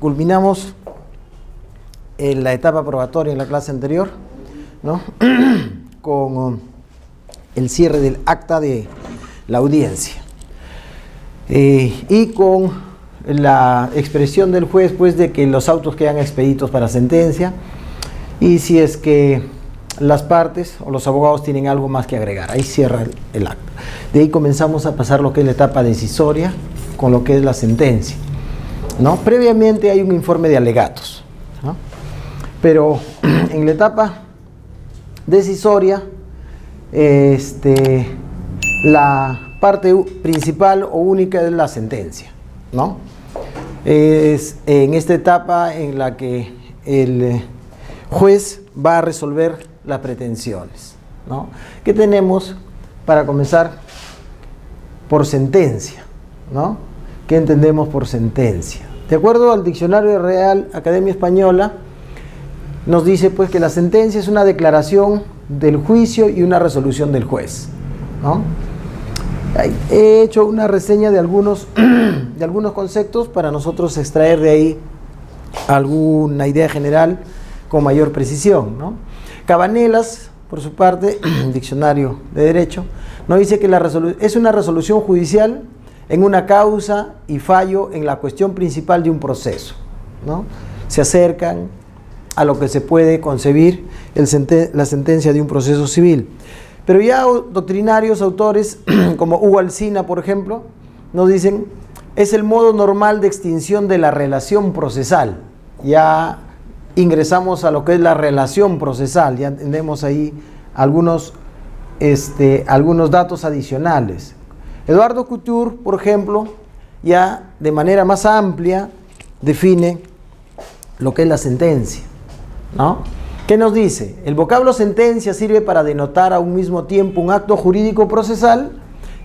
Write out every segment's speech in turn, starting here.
culminamos en la etapa probatoria en la clase anterior, ¿no? Con el cierre del acta de la audiencia y con la expresión del juez, pues, de que los autos quedan expeditos para sentencia, y si es que las partes o los abogados tienen algo más que agregar, ahí cierra el acta. De ahí comenzamos a pasar lo que es la etapa decisoria con lo que es la sentencia, ¿no? Previamente hay un informe de alegatos, ¿no? Pero en la etapa decisoria, la parte principal o única es la sentencia, ¿no? Es en esta etapa en la que el juez va a resolver las pretensiones, ¿no? ¿Qué tenemos para comenzar? Por sentencia, ¿no? ¿Qué entendemos por sentencia? De acuerdo al diccionario de Real Academia Española, nos dice, pues, que la sentencia es una declaración del juicio y una resolución del juez, ¿no? He hecho una reseña de algunos conceptos para nosotros extraer de ahí alguna idea general con mayor precisión, ¿no? Cabanelas, por su parte, diccionario de Derecho, nos dice que es una resolución judicial en una causa y fallo en la cuestión principal de un proceso, ¿no? Se acercan a lo que se puede concebir la sentencia de un proceso civil. Pero ya doctrinarios, autores como Hugo Alsina, por ejemplo, nos dicen, es el modo normal de extinción de la relación procesal. Ya ingresamos a lo que es la relación procesal, ya entendemos ahí algunos datos adicionales. Eduardo Couture, por ejemplo, ya de manera más amplia define lo que es la sentencia, ¿no? ¿Qué nos dice? El vocablo sentencia sirve para denotar a un mismo tiempo un acto jurídico procesal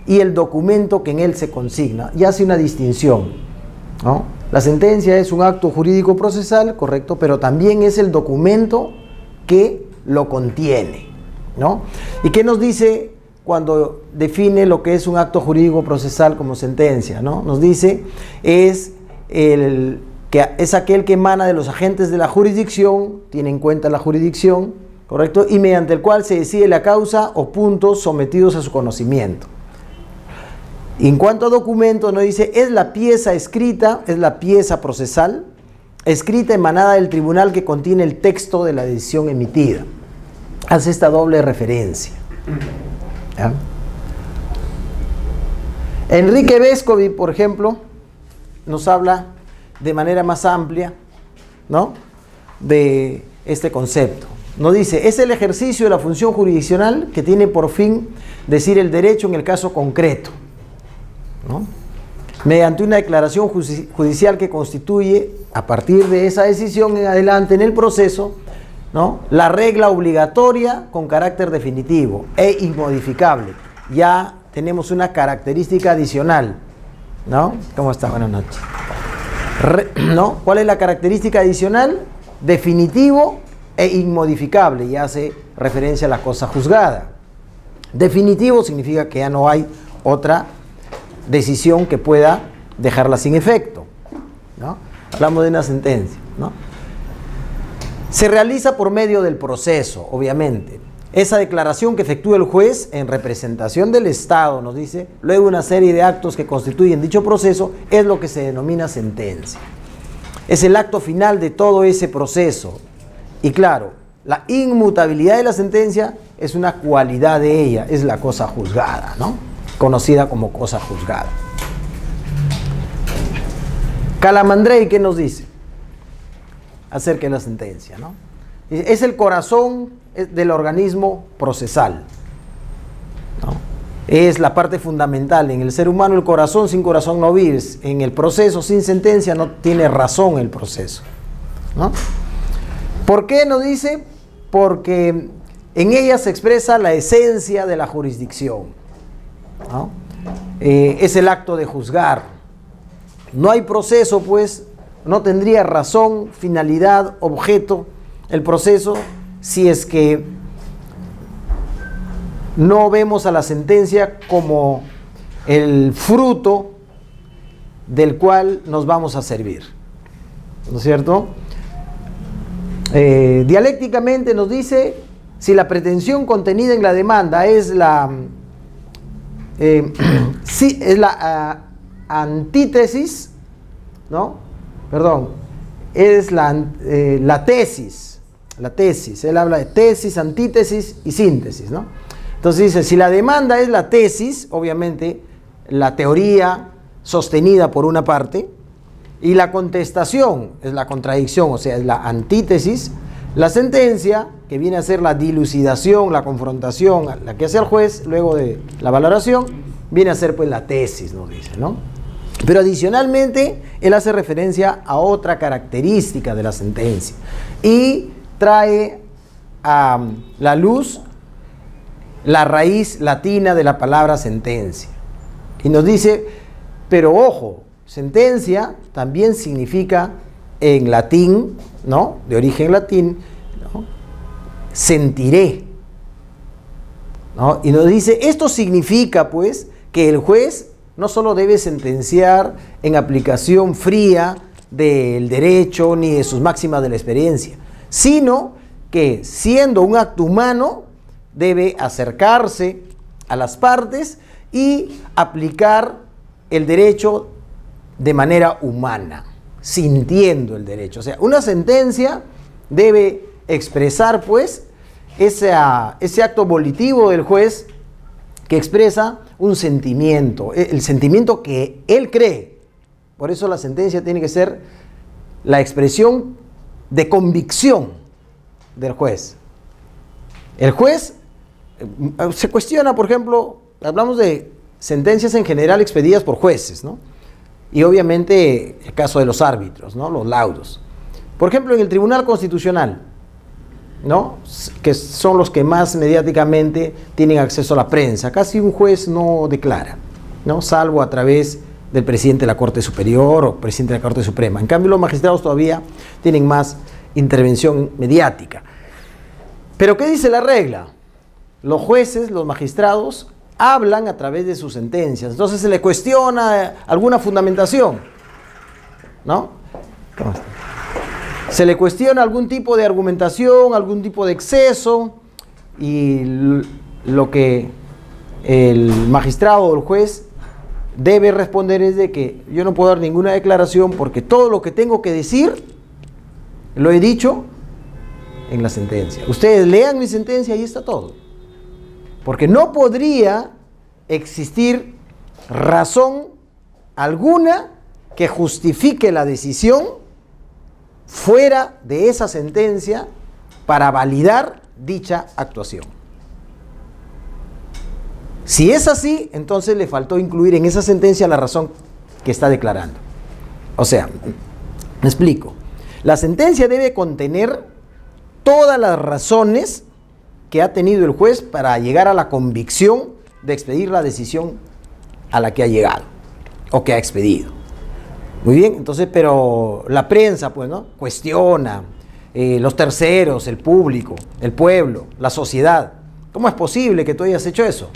y el documento que en él se consigna, y hace una distinción, ¿no? La sentencia es un acto jurídico procesal, correcto, pero también es el documento que lo contiene, ¿no? ¿Y qué nos dice cuando define lo que es un acto jurídico procesal como sentencia, ¿no? Nos dice, es aquel que emana de los agentes de la jurisdicción, tiene en cuenta la jurisdicción, correcto, y mediante el cual se decide la causa o puntos sometidos a su conocimiento. Y en cuanto a documento, nos dice, es la pieza escrita, es la pieza procesal, escrita emanada del tribunal que contiene el texto de la decisión emitida. Hace esta doble referencia, ¿ya? Enrique Vescovi, por ejemplo, nos habla de manera más amplia, ¿no?, de este concepto. Nos dice, es el ejercicio de la función jurisdiccional que tiene por fin decir el derecho en el caso concreto, ¿no?, mediante una declaración judicial que constituye, a partir de esa decisión en adelante en el proceso, ¿no?, la regla obligatoria con carácter definitivo e inmodificable. Ya tenemos una característica adicional, ¿no? ¿Cómo está? Buenas noches. ¿No? ¿Cuál es la característica adicional? Definitivo e inmodificable, y hace referencia a la cosa juzgada. Definitivo significa que ya no hay otra decisión que pueda dejarla sin efecto, ¿no? Hablamos de una sentencia, ¿no? Se realiza por medio del proceso, obviamente. Esa declaración que efectúa el juez en representación del Estado, nos dice, luego una serie de actos que constituyen dicho proceso, es lo que se denomina sentencia. Es el acto final de todo ese proceso. Y claro, la inmutabilidad de la sentencia es una cualidad de ella, es la cosa juzgada, ¿no?, conocida como cosa juzgada. Calamandrei, ¿qué nos dice acerca de la sentencia, ¿no? Es el corazón del organismo procesal, ¿no? Es la parte fundamental. En el ser humano, el corazón, sin corazón no vives. En el proceso, sin sentencia, no tiene razón el proceso, ¿no? ¿Por qué nos dice? Porque en ella se expresa la esencia de la jurisdicción, ¿no? Es el acto de juzgar. No hay proceso, pues, no tendría razón, finalidad, objeto el proceso, si es que no vemos a la sentencia como el fruto del cual nos vamos a servir, ¿no es cierto? Dialécticamente nos dice, si la pretensión contenida en la demanda es la antítesis, ¿no? Perdón, es la tesis. La tesis, él habla de tesis, antítesis y síntesis, ¿no? Entonces dice, si la demanda es la tesis, obviamente la teoría sostenida por una parte, y la contestación es la contradicción, o sea, es la antítesis, la sentencia, que viene a ser la dilucidación, la confrontación, la que hace el juez luego de la valoración, viene a ser pues la tesis, nos dice, ¿no? Pero adicionalmente, él hace referencia a otra característica de la sentencia y trae a la luz la raíz latina de la palabra sentencia. Y nos dice, pero ojo, sentencia también significa en latín, ¿no? De origen latín, ¿no? Sentiré, ¿no? Y nos dice, esto significa pues que el juez no solo debe sentenciar en aplicación fría del derecho ni de sus máximas de la experiencia, sino que siendo un acto humano debe acercarse a las partes y aplicar el derecho de manera humana, sintiendo el derecho. O sea, una sentencia debe expresar pues ese acto volitivo del juez que expresa un sentimiento, el sentimiento que él cree. Por eso la sentencia tiene que ser la expresión de convicción del juez. El juez se cuestiona, por ejemplo, hablamos de sentencias en general expedidas por jueces, ¿no? Y obviamente el caso de los árbitros, ¿no? Los laudos. Por ejemplo, en el Tribunal Constitucional, ¿no? Que son los que más mediáticamente tienen acceso a la prensa. Casi un juez no declara, ¿no? Salvo a través del presidente de la Corte Superior o presidente de la Corte Suprema. En cambio, los magistrados todavía tienen más intervención mediática. Pero ¿qué dice la regla? Los jueces, los magistrados, hablan a través de sus sentencias. Entonces se le cuestiona alguna fundamentación, ¿no? Se le cuestiona algún tipo de argumentación, algún tipo de exceso, y lo que el magistrado o el juez debe responder es de que yo no puedo dar ninguna declaración porque todo lo que tengo que decir lo he dicho en la sentencia. Ustedes lean mi sentencia, ahí está todo. Porque no podría existir razón alguna que justifique la decisión fuera de esa sentencia para validar dicha actuación. Si es así, entonces le faltó incluir en esa sentencia la razón que está declarando. O sea, me explico. La sentencia debe contener todas las razones que ha tenido el juez para llegar a la convicción de expedir la decisión a la que ha llegado o que ha expedido. Muy bien, entonces, pero la prensa, pues, ¿no? Cuestiona, los terceros, el público, el pueblo, la sociedad. ¿Cómo es posible que tú hayas hecho eso?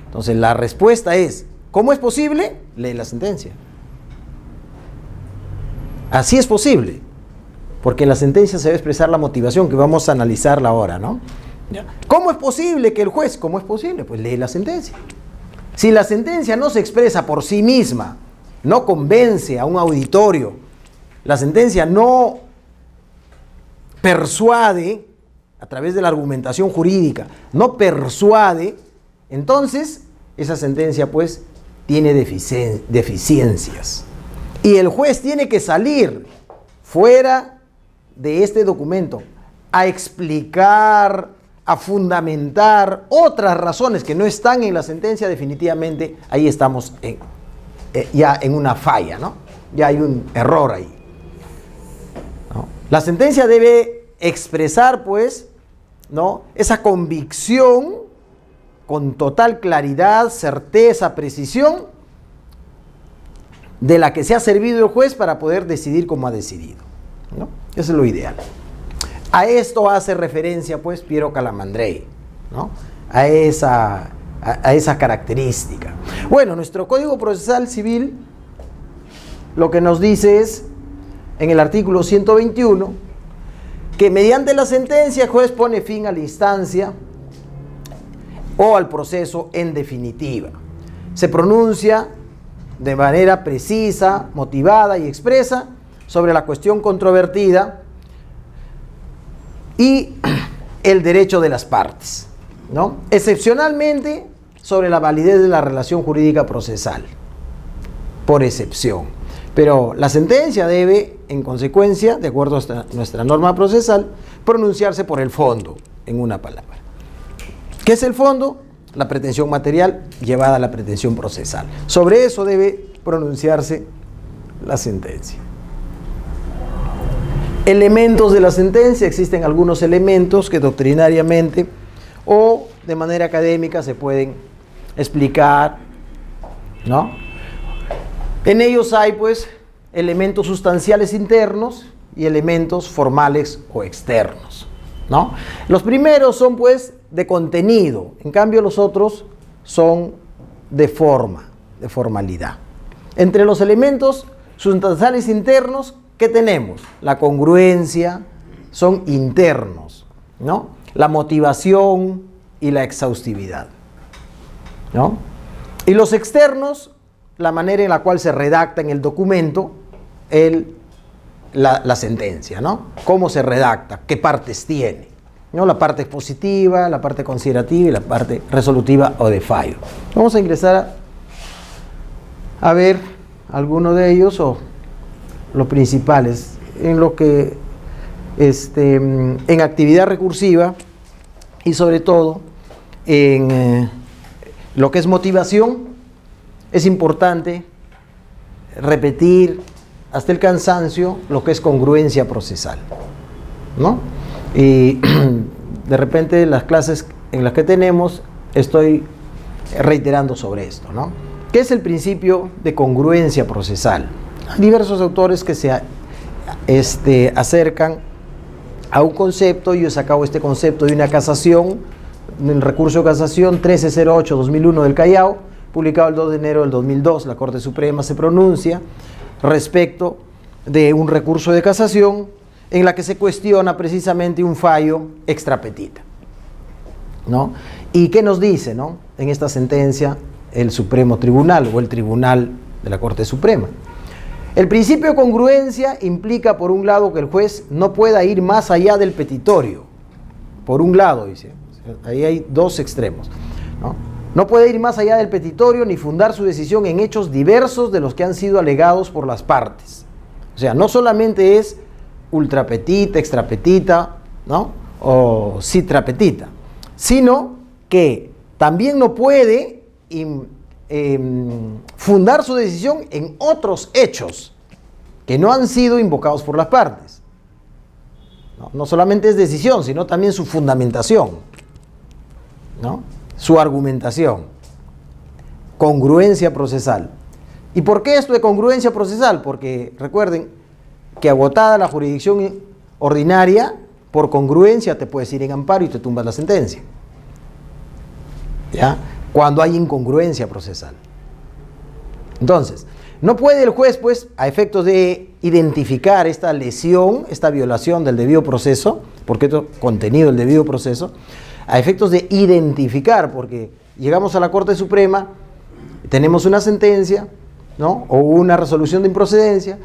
Entonces, la respuesta es, ¿cómo es posible? Lee la sentencia. Así es posible, porque en la sentencia se va a expresar la motivación que vamos a analizarla ahora, ¿no? ¿Cómo es posible que el juez? ¿Cómo es posible? Pues lee la sentencia. Si la sentencia no se expresa por sí misma, no convence a un auditorio, la sentencia no persuade a través de la argumentación jurídica, no persuade, entonces esa sentencia pues tiene deficiencias. Y el juez tiene que salir fuera de este documento a explicar, a fundamentar otras razones que no están en la sentencia. Definitivamente ahí estamos ya en una falla, ¿no? Ya hay un error ahí, ¿no? La sentencia debe expresar, pues, ¿no? Esa convicción con total claridad, certeza, precisión de la que se ha servido el juez para poder decidir como ha decidido, ¿no? Eso es lo ideal. A esto hace referencia, pues, Piero Calamandrei, ¿no? A esa característica. Bueno, nuestro Código Procesal Civil lo que nos dice es en el artículo 121, que mediante la sentencia el juez pone fin a la instancia o al proceso en definitiva. Se pronuncia de manera precisa, motivada y expresa sobre la cuestión controvertida y el derecho de las partes, ¿no? Excepcionalmente sobre la validez de la relación jurídica procesal, por excepción. Pero la sentencia debe, en consecuencia, de acuerdo a nuestra norma procesal, pronunciarse por el fondo, en una palabra. ¿Qué es el fondo? La pretensión material llevada a la pretensión procesal. Sobre eso debe pronunciarse la sentencia. Elementos de la sentencia. Existen algunos elementos que doctrinariamente o de manera académica se pueden explicar, ¿no? En ellos hay, pues, elementos sustanciales internos y elementos formales o externos, ¿no? Los primeros son, pues, de contenido, en cambio los otros son de forma, de formalidad. Entre los elementos sustanciales internos, ¿qué tenemos? La congruencia, son internos, ¿no? La motivación y la exhaustividad, ¿no? Y los externos, la manera en la cual se redacta en el documento la sentencia, ¿no? Cómo se redacta, qué partes tiene, ¿no? La parte expositiva, la parte considerativa y la parte resolutiva o de fallo. Vamos a ingresar a ver alguno de ellos o los principales en lo que en actividad recursiva y sobre todo en lo que es motivación. Es importante repetir hasta el cansancio lo que es congruencia procesal, ¿no? Y de repente las clases en las que tenemos estoy reiterando sobre esto, ¿no? ¿Qué es el principio de congruencia procesal? Hay diversos autores que se acercan a un concepto. Yo he sacado este concepto de una casación, el recurso de casación 1308-2001 del Callao, publicado el 2 de enero del 2002. La Corte Suprema se pronuncia respecto de un recurso de casación en la que se cuestiona precisamente un fallo extra petita, ¿no? ¿Y qué nos dice, ¿no?, en esta sentencia el Supremo Tribunal o el Tribunal de la Corte Suprema? El principio de congruencia implica, por un lado, que el juez no pueda ir más allá del petitorio. Por un lado, dice, ahí hay dos extremos, ¿no? No puede ir más allá del petitorio ni fundar su decisión en hechos diversos de los que han sido alegados por las partes. O sea, no solamente es ultrapetita, extrapetita, ¿no?, o citrapetita, sino que también no puede fundar su decisión en otros hechos que no han sido invocados por las partes. No solamente es decisión, sino también su fundamentación, ¿no?, su argumentación. Congruencia procesal. ¿Y por qué esto de congruencia procesal? Porque recuerden que agotada la jurisdicción ordinaria, por congruencia te puedes ir en amparo y te tumbas la sentencia, ¿ya?, cuando hay incongruencia procesal. Entonces, no puede el juez, pues, a efectos de identificar esta lesión, esta violación del debido proceso, porque esto es contenido del debido proceso, a efectos de identificar, porque llegamos a la Corte Suprema, tenemos una sentencia, ¿no?, o una resolución de improcedencia,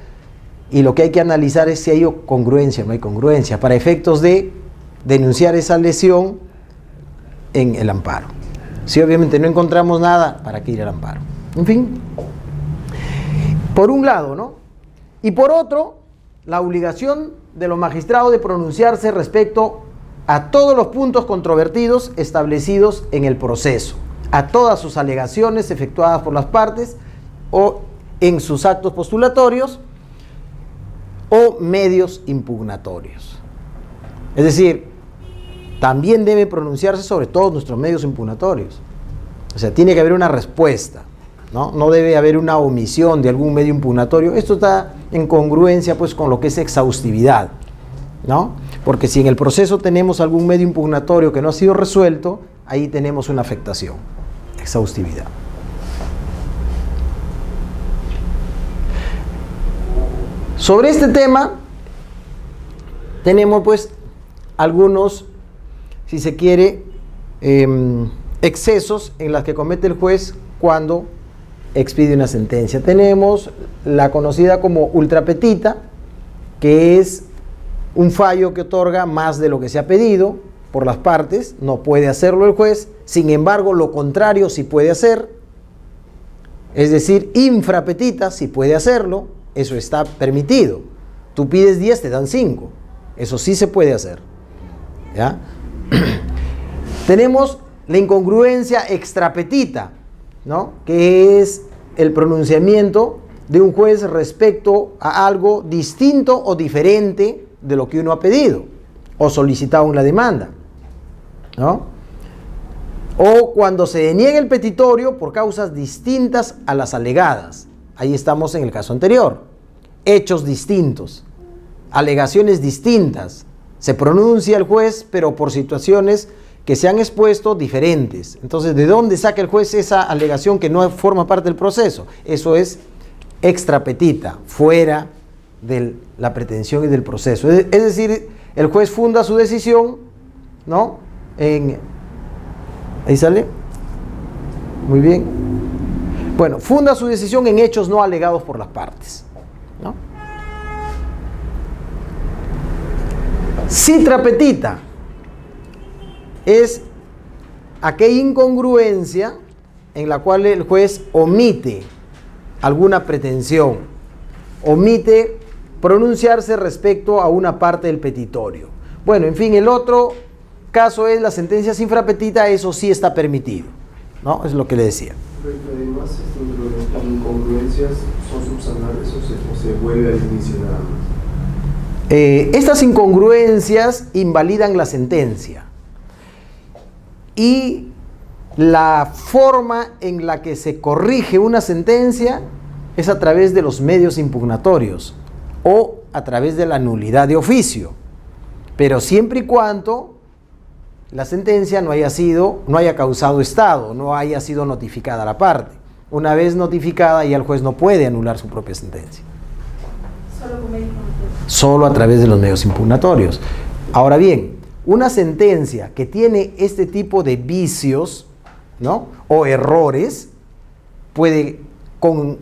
y lo que hay que analizar es si hay congruencia o no hay congruencia, para efectos de denunciar esa lesión en el amparo. Si obviamente no encontramos nada, ¿para qué ir al amparo? En fin, por un lado, ¿no? Y por otro, la obligación de los magistrados de pronunciarse respecto a todos los puntos controvertidos establecidos en el proceso, a todas sus alegaciones efectuadas por las partes o en sus actos postulatorios o medios impugnatorios. Es decir, también debe pronunciarse sobre todos nuestros medios impugnatorios. O sea, tiene que haber una respuesta, ¿no? No debe haber una omisión de algún medio impugnatorio. Esto está en congruencia, pues, con lo que es exhaustividad, ¿no? Porque si en el proceso tenemos algún medio impugnatorio que no ha sido resuelto, ahí tenemos una afectación, exhaustividad. Sobre este tema tenemos pues algunos, si se quiere, excesos en las que comete el juez cuando expide una sentencia. Tenemos la conocida como ultra petita, que es un fallo que otorga más de lo que se ha pedido por las partes, no puede hacerlo el juez. Sin embargo, lo contrario sí puede hacer, es decir, infra petita sí puede hacerlo, eso está permitido. Tú pides 10, te dan 5, eso sí se puede hacer, ¿ya? Tenemos la incongruencia extrapetita, ¿no? Que es el pronunciamiento de un juez respecto a algo distinto o diferente de lo que uno ha pedido o solicitado en la demanda, ¿no? O cuando se deniega el petitorio por causas distintas a las alegadas. Ahí estamos en el caso anterior. Hechos distintos, alegaciones distintas. Se pronuncia el juez, pero por situaciones que se han expuesto diferentes. Entonces, ¿de dónde saca el juez esa alegación que no forma parte del proceso? Eso es extra petita, fuera de la pretensión y del proceso. Es decir, el juez funda su decisión, ¿no? Ahí sale. Muy bien. Bueno, funda su decisión en hechos no alegados por las partes, ¿no? Citra petita es aquella incongruencia en la cual el juez omite alguna pretensión, omite pronunciarse respecto a una parte del petitorio. Bueno, en fin, el otro caso es la sentencia infrapetita, eso sí está permitido, ¿no? Es lo que le decía. Además, las incongruencias son subsanales o se vuelve al inicio nada más. Estas incongruencias invalidan la sentencia y la forma en la que se corrige una sentencia es a través de los medios impugnatorios o a través de la nulidad de oficio, pero siempre y cuando la sentencia no haya causado estado, no haya sido notificada a la parte. Una vez notificada, ya el juez no puede anular su propia sentencia. Solo a través de los medios impugnatorios. Ahora bien, una sentencia que tiene este tipo de vicios, ¿no?, o errores, puede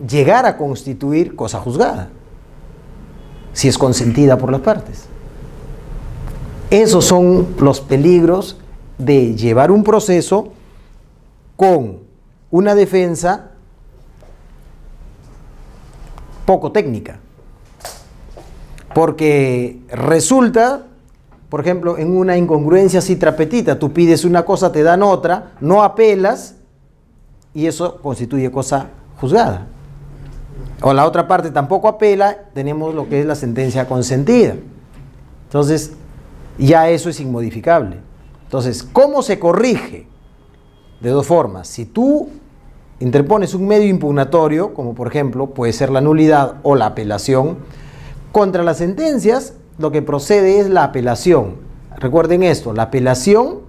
llegar a constituir cosa juzgada, si es consentida por las partes. Esos son los peligros de llevar un proceso con una defensa poco técnica. Porque resulta, por ejemplo, en una incongruencia citrapetita, tú pides una cosa, te dan otra, no apelas y eso constituye cosa juzgada. O la otra parte tampoco apela, tenemos lo que es la sentencia consentida. Entonces, ya eso es inmodificable. Entonces, ¿cómo se corrige? De dos formas. Si tú interpones un medio impugnatorio, como por ejemplo puede ser la nulidad o la apelación, contra las sentencias lo que procede es la apelación. Recuerden esto, la apelación,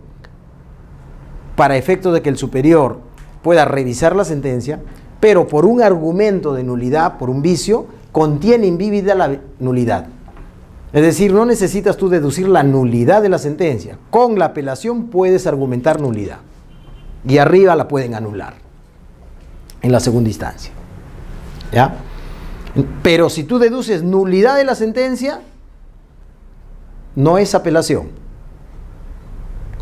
para efecto de que el superior pueda revisar la sentencia, pero por un argumento de nulidad, por un vicio, contiene invívida la nulidad. Es decir, no necesitas tú deducir la nulidad de la sentencia. Con la apelación puedes argumentar nulidad. Y arriba la pueden anular en la segunda instancia. ¿Ya? Pero si tú deduces nulidad de la sentencia, no es apelación.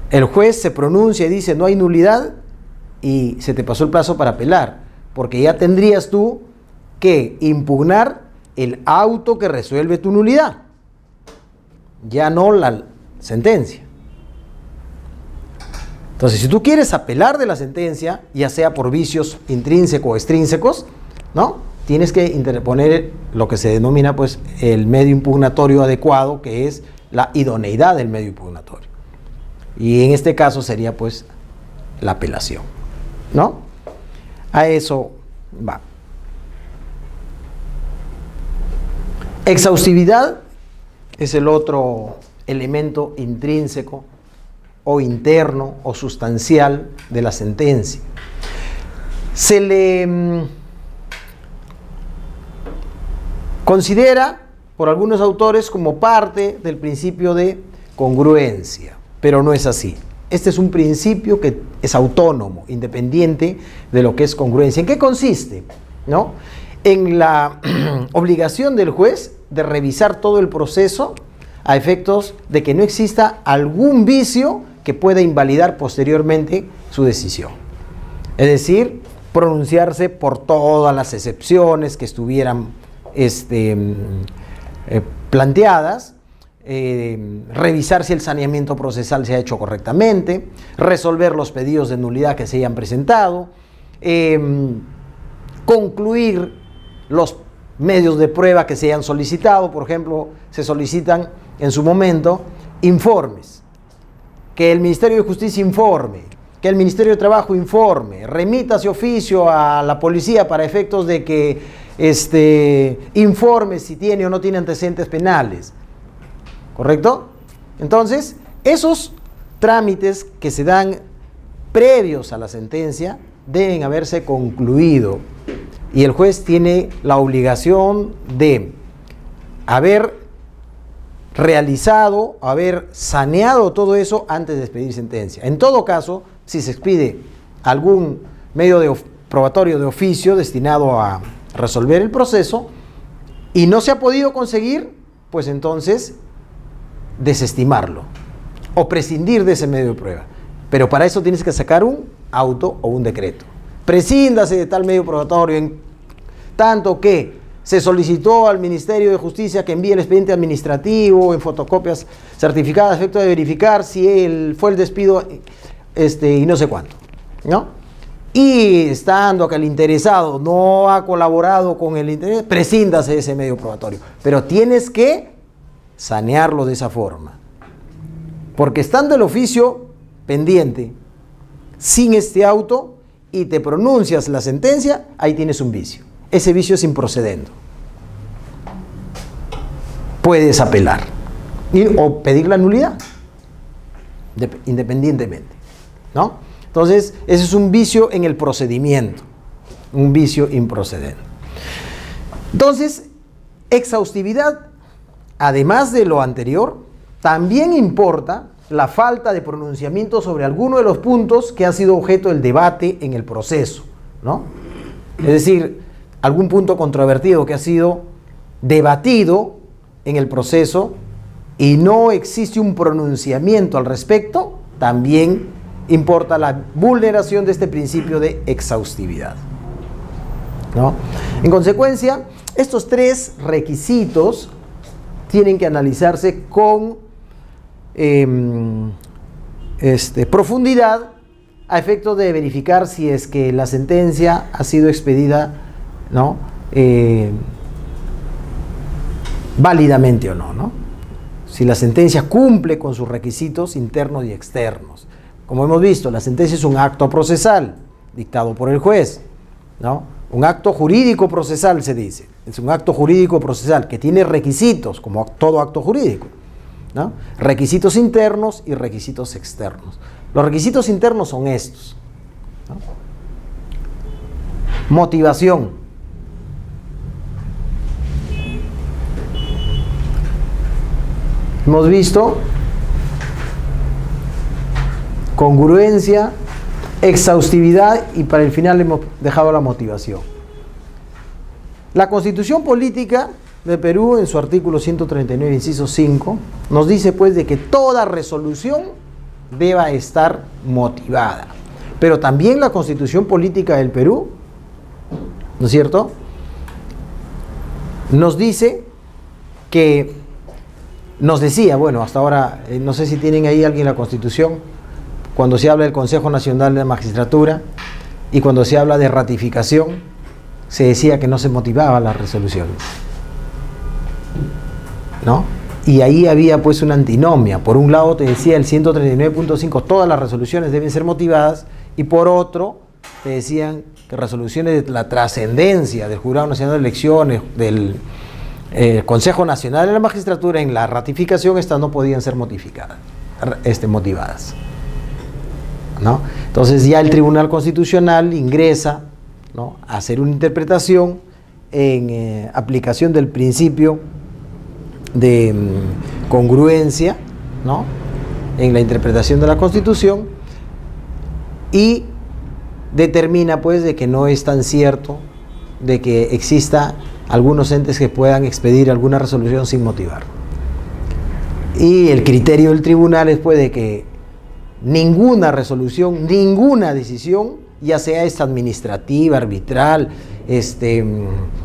El juez se pronuncia y dice no hay nulidad y se te pasó el plazo para apelar, porque ya tendrías tú que impugnar el auto que resuelve tu nulidad, ya no la sentencia. Entonces, si tú quieres apelar de la sentencia, ya sea por vicios intrínsecos o extrínsecos, ¿no?, tienes que interponer lo que se denomina pues el medio impugnatorio adecuado, que es la idoneidad del medio impugnatorio. Y en este caso sería pues la apelación, ¿no? A eso va. Exhaustividad es el otro elemento intrínseco o interno o sustancial de la sentencia. Se le considera por algunos autores como parte del principio de congruencia, pero no es así. Este es un principio que es autónomo, independiente de lo que es congruencia. ¿En qué consiste? ¿No? En la obligación del juez de revisar todo el proceso a efectos de que no exista algún vicio que pueda invalidar posteriormente su decisión. Es decir, pronunciarse por todas las excepciones que estuvieran planteadas, revisar si el saneamiento procesal se ha hecho correctamente, resolver los pedidos de nulidad que se hayan presentado, concluir los medios de prueba que se hayan solicitado. Por ejemplo, se solicitan en su momento informes, que el Ministerio de Justicia informe, que el Ministerio de Trabajo informe, remítase oficio a la policía para efectos de que informe si tiene o no tiene antecedentes penales. ¿Correcto? Entonces, esos trámites que se dan previos a la sentencia deben haberse concluido y el juez tiene la obligación de haber realizado, haber saneado todo eso antes de expedir sentencia. En todo caso, si se expide algún medio probatorio de oficio destinado a resolver el proceso y no se ha podido conseguir, pues entonces desestimarlo o prescindir de ese medio de prueba. Pero para eso tienes que sacar un auto o un decreto. Prescíndase de tal medio probatorio en tanto que se solicitó al Ministerio de Justicia que envíe el expediente administrativo en fotocopias certificadas a efecto de verificar si fue el despido y no sé cuánto, ¿no? Y estando que el interesado no ha colaborado con el interés, prescíndase de ese medio probatorio. Pero tienes que sanearlo de esa forma. Porque estando el oficio pendiente, sin este auto, y te pronuncias la sentencia, ahí tienes un vicio. Ese vicio es improcedente. Puedes apelar o pedir la nulidad, independientemente, ¿no? Entonces, ese es un vicio en el procedimiento, un vicio improcedente. Entonces, exhaustividad, además de lo anterior, también importa la falta de pronunciamiento sobre alguno de los puntos que ha sido objeto del debate en el proceso, ¿no? Es decir, algún punto controvertido que ha sido debatido en el proceso y no existe un pronunciamiento al respecto, también importa la vulneración de este principio de exhaustividad, ¿no? En consecuencia, estos tres requisitos tienen que analizarse con profundidad a efecto de verificar si es que la sentencia ha sido expedida, ¿no? Válidamente o no, ¿no? Si la sentencia cumple con sus requisitos internos y externos. Como hemos visto, la sentencia es un acto procesal dictado por el juez, ¿no? Un acto jurídico procesal se dice. Es un acto jurídico procesal que tiene requisitos, como todo acto jurídico, ¿no? Requisitos internos y requisitos externos. Los requisitos internos son estos, ¿no? Motivación. Hemos visto congruencia, exhaustividad y para el final hemos dejado la motivación. La Constitución Política de Perú, en su artículo 139, inciso 5, nos dice pues de que toda resolución deba estar motivada. Pero también la Constitución Política del Perú, ¿no es cierto?, nos dice que, nos decía, bueno, hasta ahora, no sé si tienen ahí alguien la Constitución, cuando se habla del Consejo Nacional de la Magistratura y cuando se habla de ratificación, se decía que no se motivaba las resoluciones, ¿no? Y ahí había pues una antinomia. Por un lado te decía el 139.5, todas las resoluciones deben ser motivadas, y por otro te decían que resoluciones de la trascendencia del Jurado Nacional de Elecciones, del Consejo Nacional de la Magistratura, en la ratificación, estas no podían ser motivadas, ¿no? Entonces ya el Tribunal Constitucional ingresa, ¿no?, a hacer una interpretación en aplicación del principio congruencia, ¿no?, en la interpretación de la Constitución, y determina pues de que no es tan cierto de que exista algunos entes que puedan expedir alguna resolución sin motivar. Y el criterio del tribunal es pues de que ninguna resolución, ninguna decisión, ya sea esta administrativa, arbitral,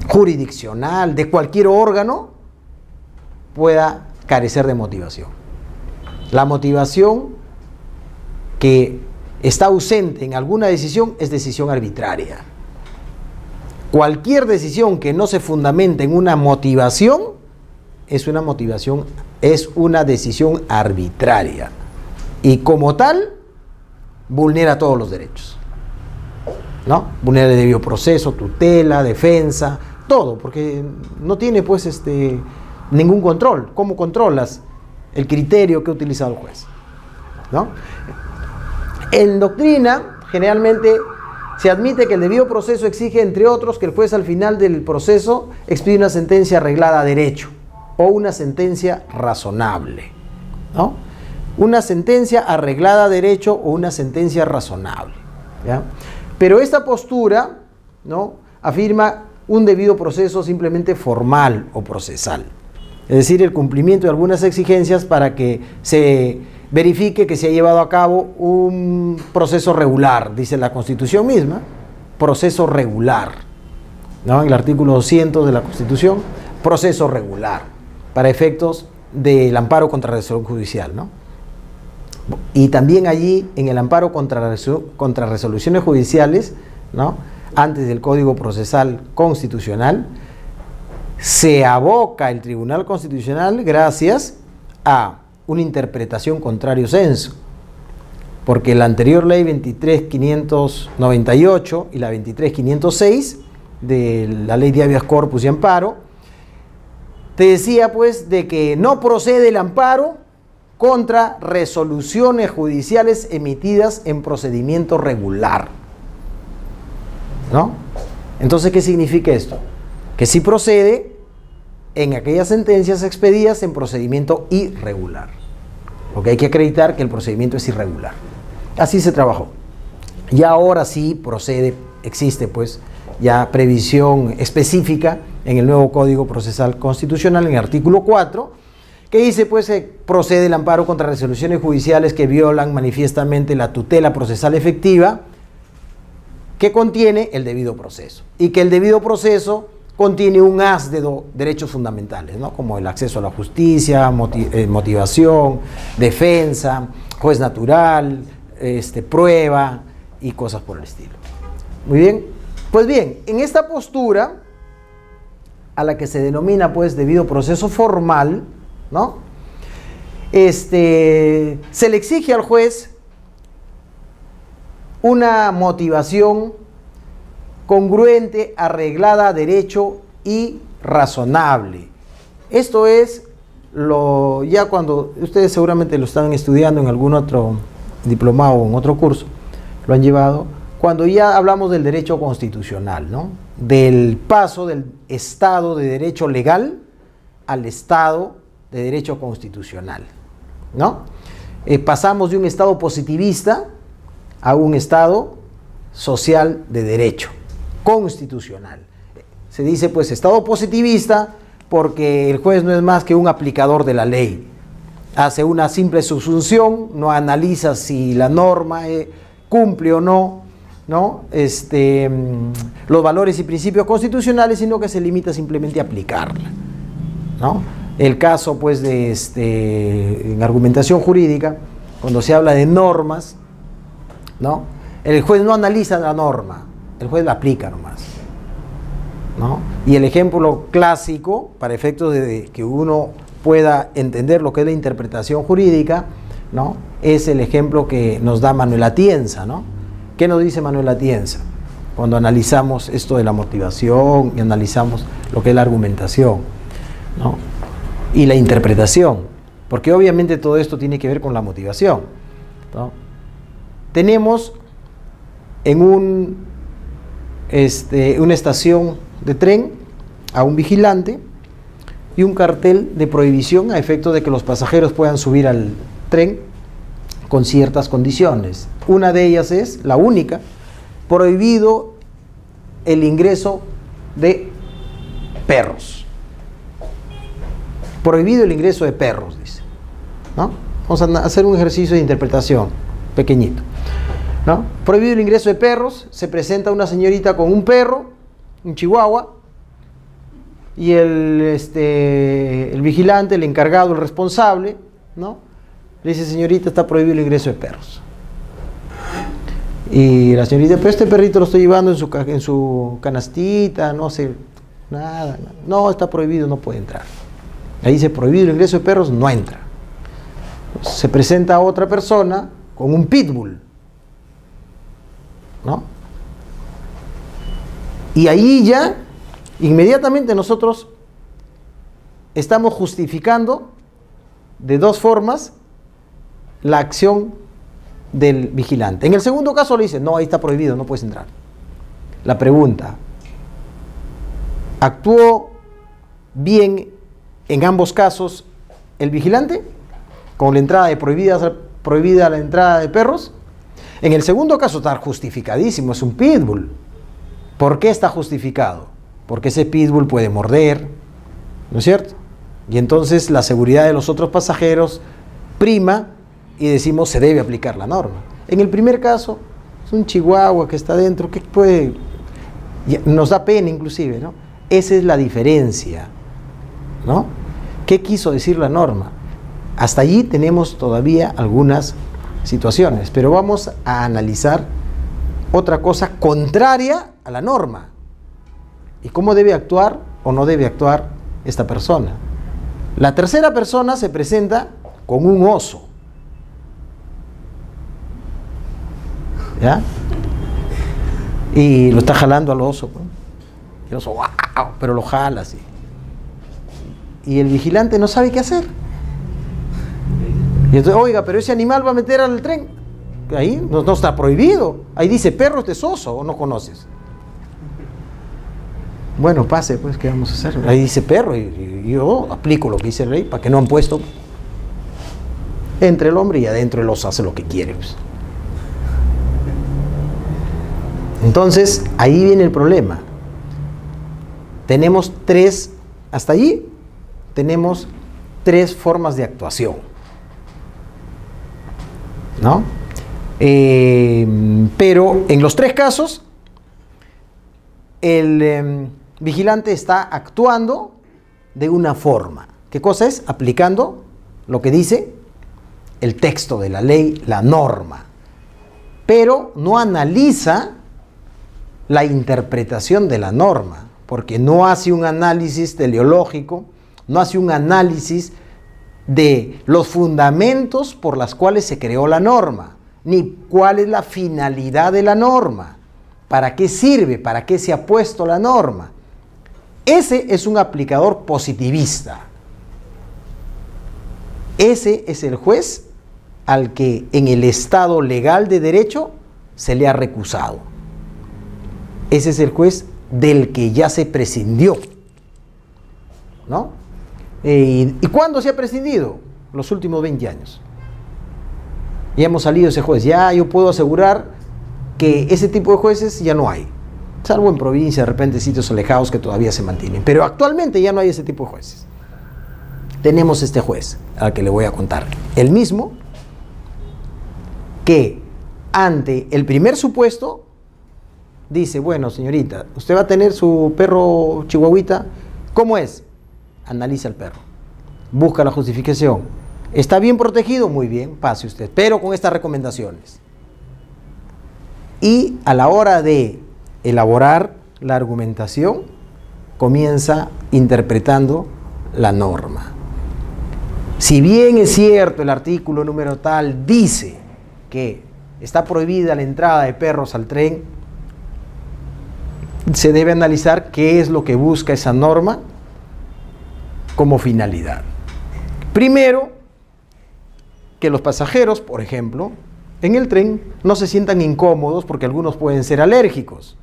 jurisdiccional, de cualquier órgano, pueda carecer de motivación. La motivación que está ausente en alguna decisión es decisión arbitraria. Cualquier decisión que no se fundamente en una motivación es una decisión arbitraria, y como tal vulnera todos los derechos, ¿no? Vulnera el debido proceso, tutela, defensa, todo, porque no tiene pues ningún control. ¿Cómo controlas el criterio que ha utilizado el juez?, ¿no? En doctrina, generalmente se admite que el debido proceso exige, entre otros, que el juez al final del proceso expida una sentencia arreglada a derecho o una sentencia razonable, ¿no? Una sentencia arreglada a derecho o una sentencia razonable, ¿ya? Pero esta postura, ¿no?, afirma un debido proceso simplemente formal o procesal, es decir, el cumplimiento de algunas exigencias para que se verifique que se ha llevado a cabo un proceso regular, dice la Constitución misma, proceso regular, ¿no?, en el artículo 200 de la Constitución, proceso regular, para efectos del amparo contra resolución judicial, ¿no? Y también allí, en el amparo contra resoluciones judiciales, ¿no?, antes del Código Procesal Constitucional, se aboca el Tribunal Constitucional gracias a una interpretación contrario censo, porque la anterior ley 23.598 y la 23.506 de la ley de habeas corpus y amparo te decía pues de que no procede el amparo contra resoluciones judiciales emitidas en procedimiento regular, ¿no? Entonces, ¿qué significa esto? Que sí procede en aquellas sentencias expedidas en procedimiento irregular, porque hay que acreditar que el procedimiento es irregular. Así se trabajó. Y ahora sí procede, existe pues ya previsión específica en el nuevo Código Procesal Constitucional, en el artículo 4, que dice pues procede el amparo contra resoluciones judiciales que violan manifiestamente la tutela procesal efectiva que contiene el debido proceso, y que el debido proceso contiene un haz de derechos fundamentales, ¿no?, como el acceso a la justicia, motivación, defensa, juez natural, prueba y cosas por el estilo. Muy bien. Pues bien, en esta postura, a la que se denomina pues debido proceso formal, ¿no?, se le exige al juez una motivación congruente, arreglada a derecho y razonable. Esto es ya cuando ustedes seguramente lo están estudiando en algún otro diplomado o en otro curso, lo han llevado, cuando ya hablamos del derecho constitucional, ¿no?, del paso del Estado de derecho legal al Estado de derecho constitucional, ¿no? Pasamos de un Estado positivista a un Estado social de derecho constitucional. Se dice pues Estado positivista porque el juez no es más que un aplicador de la ley, hace una simple subsunción, no analiza si la norma cumple o no, los valores y principios constitucionales, sino que se limita simplemente a aplicarla, ¿no? El caso pues en argumentación jurídica, cuando se habla de normas, ¿no?, el juez no analiza la norma, el juez la aplica nomás, ¿no? Y el ejemplo clásico, para efectos de que uno pueda entender lo que es la interpretación jurídica, ¿no?, es el ejemplo que nos da Manuel Atienza, ¿no? ¿Qué nos dice Manuel Atienza? Cuando analizamos esto de la motivación y analizamos lo que es la argumentación, ¿no?, y la interpretación, porque obviamente todo esto tiene que ver con la motivación, ¿no? Tenemos en una estación de tren a un vigilante y un cartel de prohibición a efecto de que los pasajeros puedan subir al tren con ciertas condiciones. Una de ellas es, la única, prohibido el ingreso de perros. Prohibido el ingreso de perros, dice, ¿no? Vamos a hacer un ejercicio de interpretación pequeñito, ¿no? Prohibido el ingreso de perros. Se presenta una señorita con un perro, un chihuahua, y el vigilante, el encargado, el responsable, ¿no? Le dice: señorita, está prohibido el ingreso de perros. Y la señorita: pero este perrito lo estoy llevando en su canastita, no sé, nada. No, está prohibido, no puede entrar. Ahí dice: prohibido el ingreso de perros, no entra. Se presenta otra persona con un pitbull, ¿no? Y ahí ya, inmediatamente nosotros estamos justificando de dos formas la acción del vigilante. En el segundo caso le dice: no, ahí está prohibido, no puedes entrar. La pregunta: ¿actuó bien en ambos casos el vigilante con la entrada de prohibida la entrada de perros? En el segundo caso está justificadísimo, es un pitbull. ¿Por qué está justificado? Porque ese pitbull puede morder, ¿no es cierto? Y entonces la seguridad de los otros pasajeros prima y decimos: se debe aplicar la norma. En el primer caso es un chihuahua que está dentro, que puede, nos da pena inclusive, ¿no? Esa es la diferencia, ¿no? ¿Qué quiso decir la norma? Hasta allí tenemos todavía algunas situaciones, pero vamos a analizar otra cosa contraria a la norma y cómo debe actuar o no debe actuar esta persona. La tercera persona se presenta con un oso, ¿ya? Y lo está jalando al oso, ¿no? El oso, ¡wow!, pero lo jala así. Y el vigilante no sabe qué hacer. Y entonces: oiga, pero ese animal va a meter al tren. Ahí no está prohibido. Ahí dice: perro, este es oso, ¿o no conoces? Bueno, pase, pues, ¿qué vamos a hacer? Ahí dice perro, y yo aplico lo que dice el rey, para que no han puesto. Entre el hombre y adentro el oso hace lo que quiere, pues. Entonces, ahí viene el problema. Tenemos hasta allí tenemos tres formas de actuación, ¿no? Pero en los tres casos, el vigilante está actuando de una forma. ¿Qué cosa es? Aplicando lo que dice el texto de la ley, la norma. Pero no analiza la interpretación de la norma, porque no hace un análisis teleológico, no hace un análisis de los fundamentos por los cuales se creó la norma, ni cuál es la finalidad de la norma, para qué sirve, para qué se ha puesto la norma. Ese es un aplicador positivista. Ese es el juez al que en el Estado legal de derecho se le ha recusado. Ese es el juez del que ya se prescindió, ¿no? ¿Y cuándo se ha prescindido? Los últimos 20 años. Ya hemos salido de ese juez. Ya yo puedo asegurar que ese tipo de jueces ya no hay. Salvo en provincia, de repente sitios alejados que todavía se mantienen. Pero actualmente ya no hay ese tipo de jueces. Tenemos este juez al que le voy a contar. El mismo que ante el primer supuesto dice: bueno, señorita, usted va a tener su perro chihuahuita. ¿Cómo es? Analiza el perro. Busca la justificación. ¿Está bien protegido? Muy bien, pase usted, pero con estas recomendaciones. Y a la hora de elaborar la argumentación, comienza interpretando la norma. Si bien es cierto, el artículo número tal dice que está prohibida la entrada de perros al tren, se debe analizar qué es lo que busca esa norma como finalidad. Primero, que los pasajeros, por ejemplo, en el tren no se sientan incómodos porque algunos pueden ser alérgicos.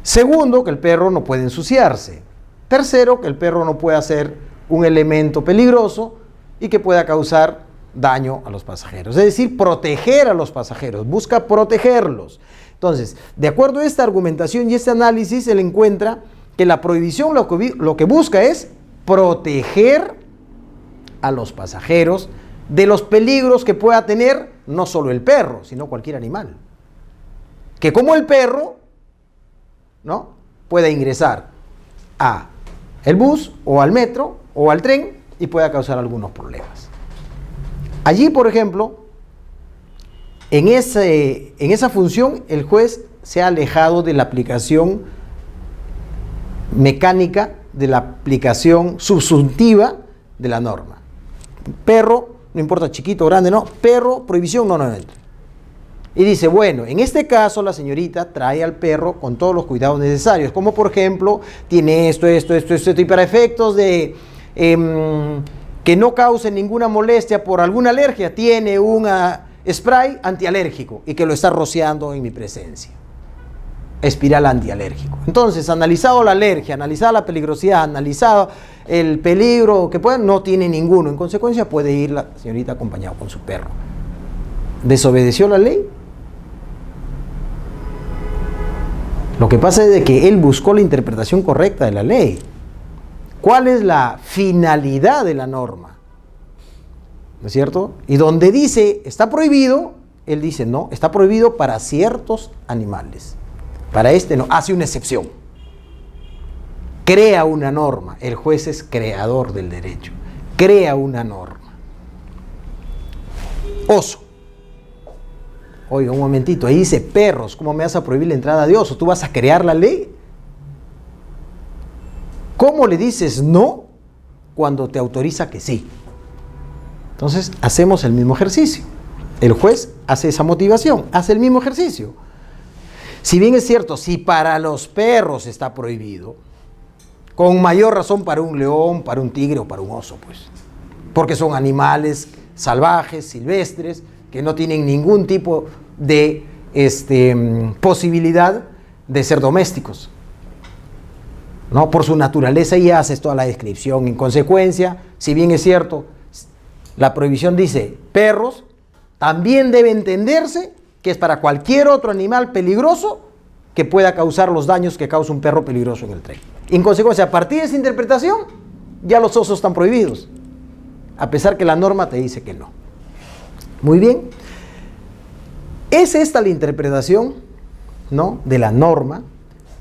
Segundo, que el perro no puede ensuciarse. Tercero, que el perro no pueda ser un elemento peligroso y que pueda causar daño a los pasajeros. Es decir, proteger a los pasajeros, busca protegerlos. Entonces, de acuerdo a esta argumentación y este análisis, él encuentra que la prohibición lo que busca es proteger a los pasajeros de los peligros que pueda tener no solo el perro, sino cualquier animal. Que como el perro, ¿no?, pueda ingresar a el bus o al metro o al tren y pueda causar algunos problemas. Allí, por ejemplo, en esa función, el juez se ha alejado de la aplicación mecánica, de la aplicación subsuntiva de la norma. Perro, no importa chiquito o grande, no. Perro, prohibición, no entra. Y dice, bueno, en este caso la señorita trae al perro con todos los cuidados necesarios, como por ejemplo, tiene esto, y para efectos de que no cause ninguna molestia por alguna alergia, tiene un spray antialérgico y que lo está rociando en mi presencia. Espiral antialérgico. Entonces, analizado la alergia, analizada la peligrosidad, analizado el peligro que puede, no tiene ninguno. En consecuencia, puede ir la señorita acompañada con su perro. ¿Desobedeció la ley? Lo que pasa es de que él buscó la interpretación correcta de la ley. ¿Cuál es la finalidad de la norma? ¿No es cierto? Y donde dice, está prohibido, él dice, no, está prohibido para ciertos animales. Para este no, hace una excepción. Crea una norma. El juez es creador del derecho. Crea una norma. Oso. Oiga, un momentito, ahí dice perros. ¿Cómo me vas a prohibir la entrada de oso? ¿Tú vas a crear la ley? ¿Cómo le dices no cuando te autoriza que sí? Entonces, hacemos el mismo ejercicio. El juez hace esa motivación, hace el mismo ejercicio. Si bien es cierto, si para los perros está prohibido, con mayor razón para un león, para un tigre o para un oso, pues. Porque son animales salvajes, silvestres, que no tienen ningún tipo de posibilidad de ser domésticos. ¿No? Por su naturaleza, y haces toda la descripción. En consecuencia, si bien es cierto, la prohibición dice perros, también debe entenderse que es para cualquier otro animal peligroso que pueda causar los daños que causa un perro peligroso en el tren. En consecuencia, a partir de esa interpretación, ya los osos están prohibidos, a pesar que la norma te dice que no. Muy bien. Es esta la interpretación, ¿no?, de la norma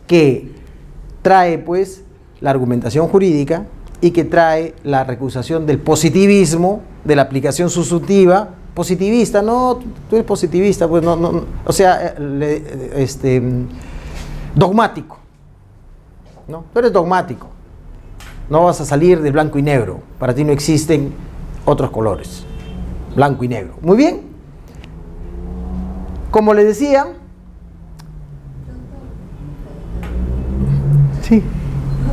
que trae, pues, la argumentación jurídica y que trae la recusación del positivismo, de la aplicación subsuntiva, positivista. No, tú eres positivista, pues no, o sea, dogmático, ¿no? Tú eres dogmático, no vas a salir de blanco y negro, para ti no existen otros colores, blanco y negro. Muy bien, como les decía, sí.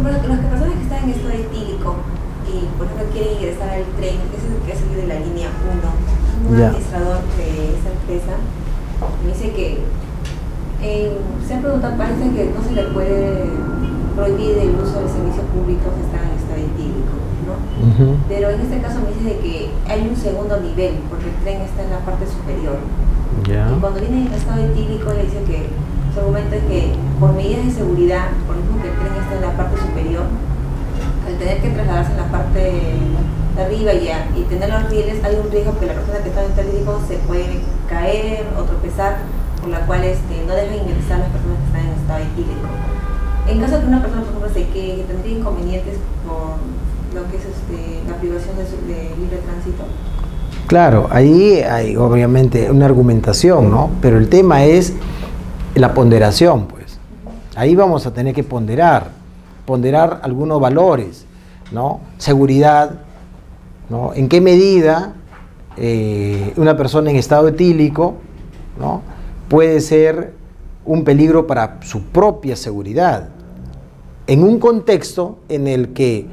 Por ejemplo, las personas que están en estado etílico y por ejemplo quieren ingresar al tren, ese es el que ha salido de la línea 1, un administrador de esa empresa me dice que se han preguntado, parece que no se le puede prohibir el uso del servicio público que está en estado etílico, ¿no? Pero en este caso me dice de que hay un segundo nivel, porque el tren está en la parte superior. Y cuando viene en estado etílico le dice que su argumento es que por medidas de seguridad, por ejemplo que el tren está en la parte superior, al tener que trasladarse en la parte de arriba y tener los rieles, hay un riesgo que la persona que está en estado etílico se puede caer o tropezar, por la cual no dejan ingresar a las personas que están en estado etílico. En caso de que una persona, por ejemplo, que tendría inconvenientes por lo que es la privación de libre tránsito. Claro, ahí hay obviamente una argumentación, ¿no? Pero el tema es la ponderación, pues. Ahí vamos a tener que ponderar algunos valores, ¿no? Seguridad, ¿no? En qué medida una persona en estado etílico, ¿no?, puede ser un peligro para su propia seguridad, en un contexto en el que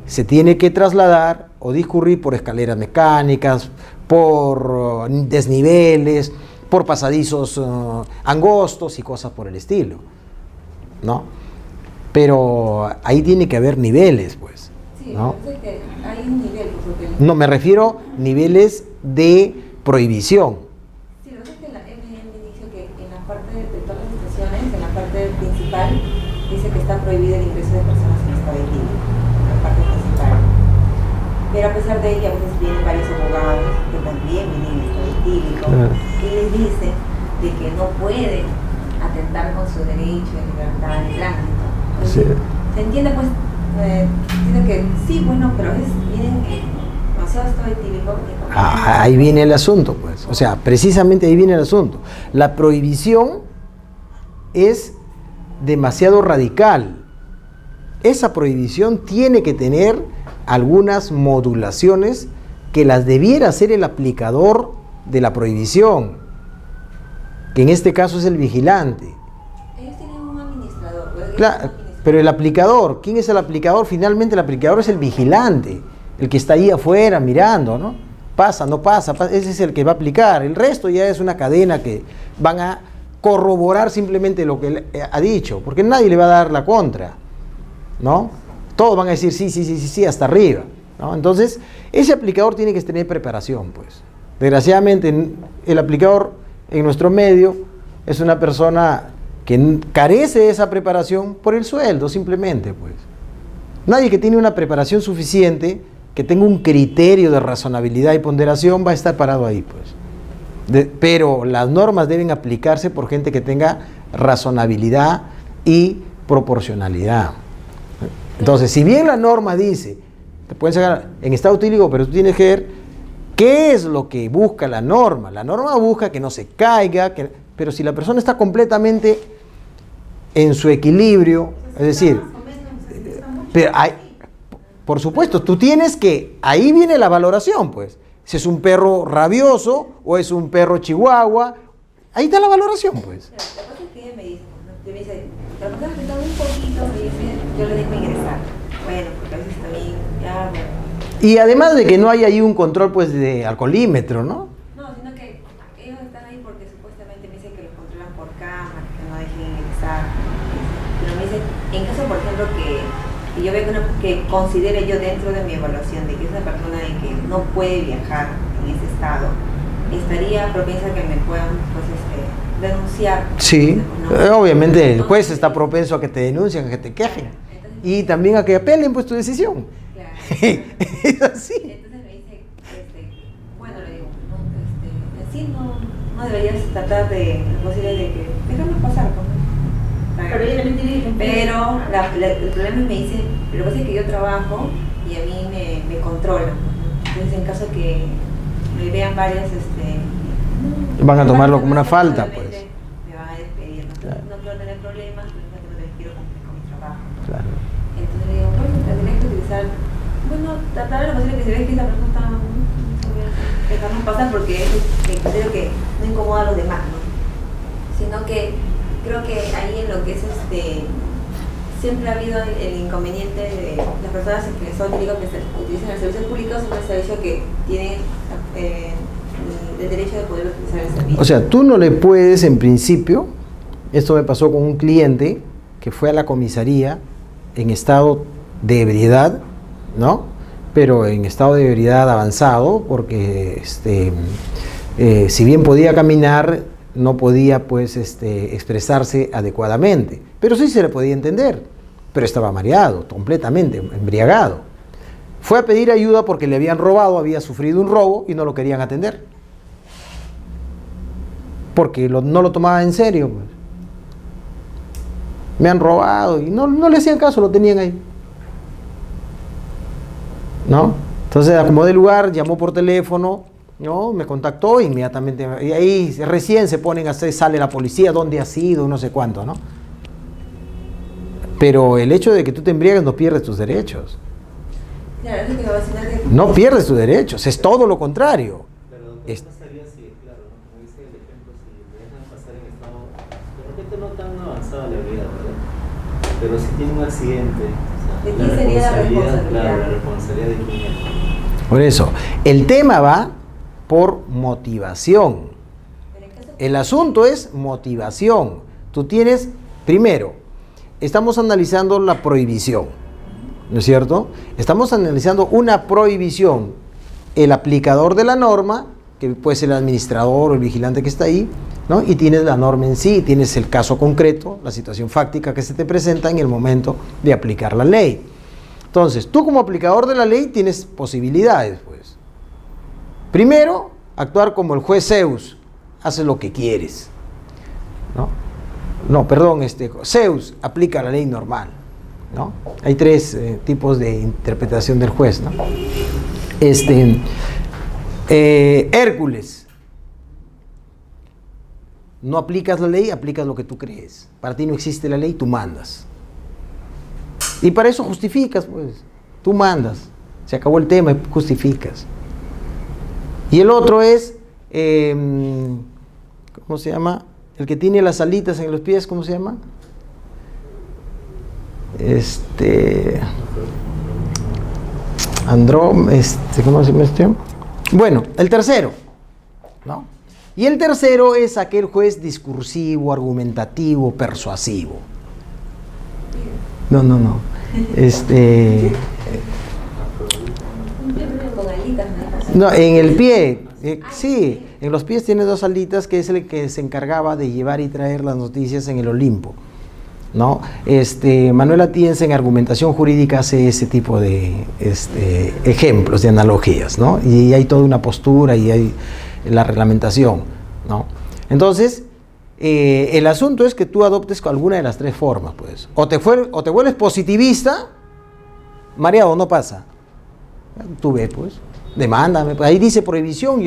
se tiene que trasladar o discurrir por escaleras mecánicas, por desniveles, por pasadizos angostos y cosas por el estilo, ¿no? Pero ahí tiene que haber niveles, pues. Sí, ¿no? parece que hay un nivel. Porque No, me refiero niveles de prohibición. sí, lo que pasa es que la MN dice que en la parte de todas las estaciones, en la parte principal, dice que está prohibido el ingreso de personas en estado etílico, en la parte principal. Pero a pesar de ello, a veces vienen varios abogados que también vienen en estado etílico y les dicen de que no pueden atentar con su derecho de libertad de tránsito. Sí. Se entiende, pues, entiendo que sí, bueno, pero a veces vienen demasiado estado etílico. Ahí viene el asunto, pues. O sea, precisamente ahí viene el asunto. La prohibición es demasiado radical. Esa prohibición tiene que tener algunas modulaciones que las debiera hacer el aplicador de la prohibición, que en este caso es el vigilante. Ellos tienen un administrador. Claro, pero el aplicador, ¿quién es el aplicador? Finalmente el aplicador es el vigilante, el que está ahí afuera mirando, ¿no? Pasa, no pasa, ese es el que va a aplicar. El resto ya es una cadena que van a corroborar simplemente lo que él ha dicho, porque nadie le va a dar la contra, ¿no? Todos van a decir sí, hasta arriba, ¿no? Entonces, ese aplicador tiene que tener preparación, pues. Desgraciadamente, el aplicador en nuestro medio es una persona que carece de esa preparación por el sueldo, simplemente, pues. Nadie que tiene una preparación suficiente, que tenga un criterio de razonabilidad y ponderación, va a estar parado ahí, pues. Pero las normas deben aplicarse por gente que tenga razonabilidad y proporcionalidad. Entonces, si bien la norma dice, te pueden sacar en estado etílico, pero tú tienes que ver qué es lo que busca la norma. La norma busca que no se caiga, pero si la persona está completamente en su equilibrio, es decir, pero por supuesto, tú tienes que, ahí viene la valoración, pues. Si es un perro rabioso o es un perro chihuahua, ahí está la valoración, pues. La cosa es que ella me dice, ¿no? Me dice, la persona que está un poquito, me dice, yo le dejo ingresar. Bueno, porque a veces también, ya, bueno. Y además de que no hay ahí un control, pues, de alcoholímetro, ¿no? No, sino que ellos están ahí porque supuestamente me dicen que los controlan por cámara, que no dejen ingresar. Pero me dicen, en caso, por ejemplo, que yo vea que considere yo dentro de mi evaluación de que es una persona de que no puede viajar en ese estado, estaría propensa a que me puedan, pues, denunciar. Sí, ¿no? obviamente el juez está propenso a que te denuncien, a que te quejen. Y también a que apelen, pues, tu decisión. Claro. Es así. Entonces me dice, bueno, le digo, no, así no deberías tratar de, lo posible de que déjame pasar, ¿no? Pero ella también tiene. Pero el problema es que me dice, lo que pasa es que yo trabajo y a mí me controlan. Entonces, en caso que me vean varias, van a tomarlo como una falta, pues. Me van a despedir. ¿No? Claro. No quiero tener problemas, pero no les quiero cumplir con mi trabajo. Claro. Entonces le digo, bueno, tendría que utilizar, bueno, tratar de lo posible que se ve que esa persona está, dejarnos pasar porque considero que no incomoda a los demás, ¿no? Sino que creo que ahí en lo que es siempre ha habido el inconveniente de las personas que son digo, que utilizan el servicio público, son el servicio que tienen el derecho de poder utilizar el servicio. O sea, tú no le puedes, en principio, esto me pasó con un cliente que fue a la comisaría en estado de ebriedad, ¿no? Pero en estado de ebriedad avanzado, porque si bien podía caminar, no podía, pues, expresarse adecuadamente. Pero sí se le podía entender. Pero estaba mareado, completamente embriagado. Fue a pedir ayuda porque le habían robado, había sufrido un robo y no lo querían atender. Porque no lo tomaba en serio, pues. Me han robado y no le hacían caso, lo tenían ahí, ¿no? Entonces acomodé el lugar, llamó por teléfono, ¿no? Me contactó inmediatamente y ahí recién se ponen a hacer, sale la policía, dónde ha sido, no sé cuánto, ¿no? Pero el hecho de que tú te embriagues no pierdes tus derechos. Claro, es que me va a decir que No pierdes tus derechos, es todo lo contrario. Pero ¿qué pasaría si, claro, ¿no? Como dice el ejemplo, si le dejan pasar en estado, de repente no tan avanzada la vida, ¿verdad? Pero si tiene un accidente, o sea, ¿de quién sería la responsabilidad? Claro, la responsabilidad de quién es. Por eso, el tema va por motivación. pero en caso El asunto es motivación. Tú tienes, primero, estamos analizando la prohibición, ¿no es cierto? Estamos analizando una prohibición. El aplicador de la norma, que puede ser el administrador o el vigilante que está ahí, ¿no? Y tienes la norma en sí, tienes el caso concreto, la situación fáctica que se te presenta en el momento de aplicar la ley. Entonces, tú como aplicador de la ley tienes posibilidades, pues. Primero, actuar como el juez Zeus, haces lo que quieres, ¿no? No, perdón, Zeus aplica la ley normal, ¿no? Hay tres tipos de interpretación del juez, ¿no? Hércules, no aplicas la ley, aplicas lo que tú crees. Para ti no existe la ley, tú mandas. Y para eso justificas, pues. Tú mandas. Se acabó el tema y justificas. Y el otro es, ¿cómo se llama? El que tiene las alitas en los pies, ¿cómo se llama? ¿Cómo se llama? Bueno, el tercero, ¿no? Y el tercero es aquel juez discursivo, argumentativo, persuasivo. No. Con alitas, ¿no? No, en el pie, sí, en los pies tiene dos alitas, que es el que se encargaba de llevar y traer las noticias en el Olimpo, ¿no? Manuel Atienza en argumentación jurídica hace ese tipo de ejemplos, de analogías, ¿no? Y hay toda una postura y hay la reglamentación, ¿no? Entonces, el asunto es que tú adoptes alguna de las tres formas, pues. O te vuelves positivista, mareado, no pasa. Tú ves, pues, demándame. Ahí dice prohibición,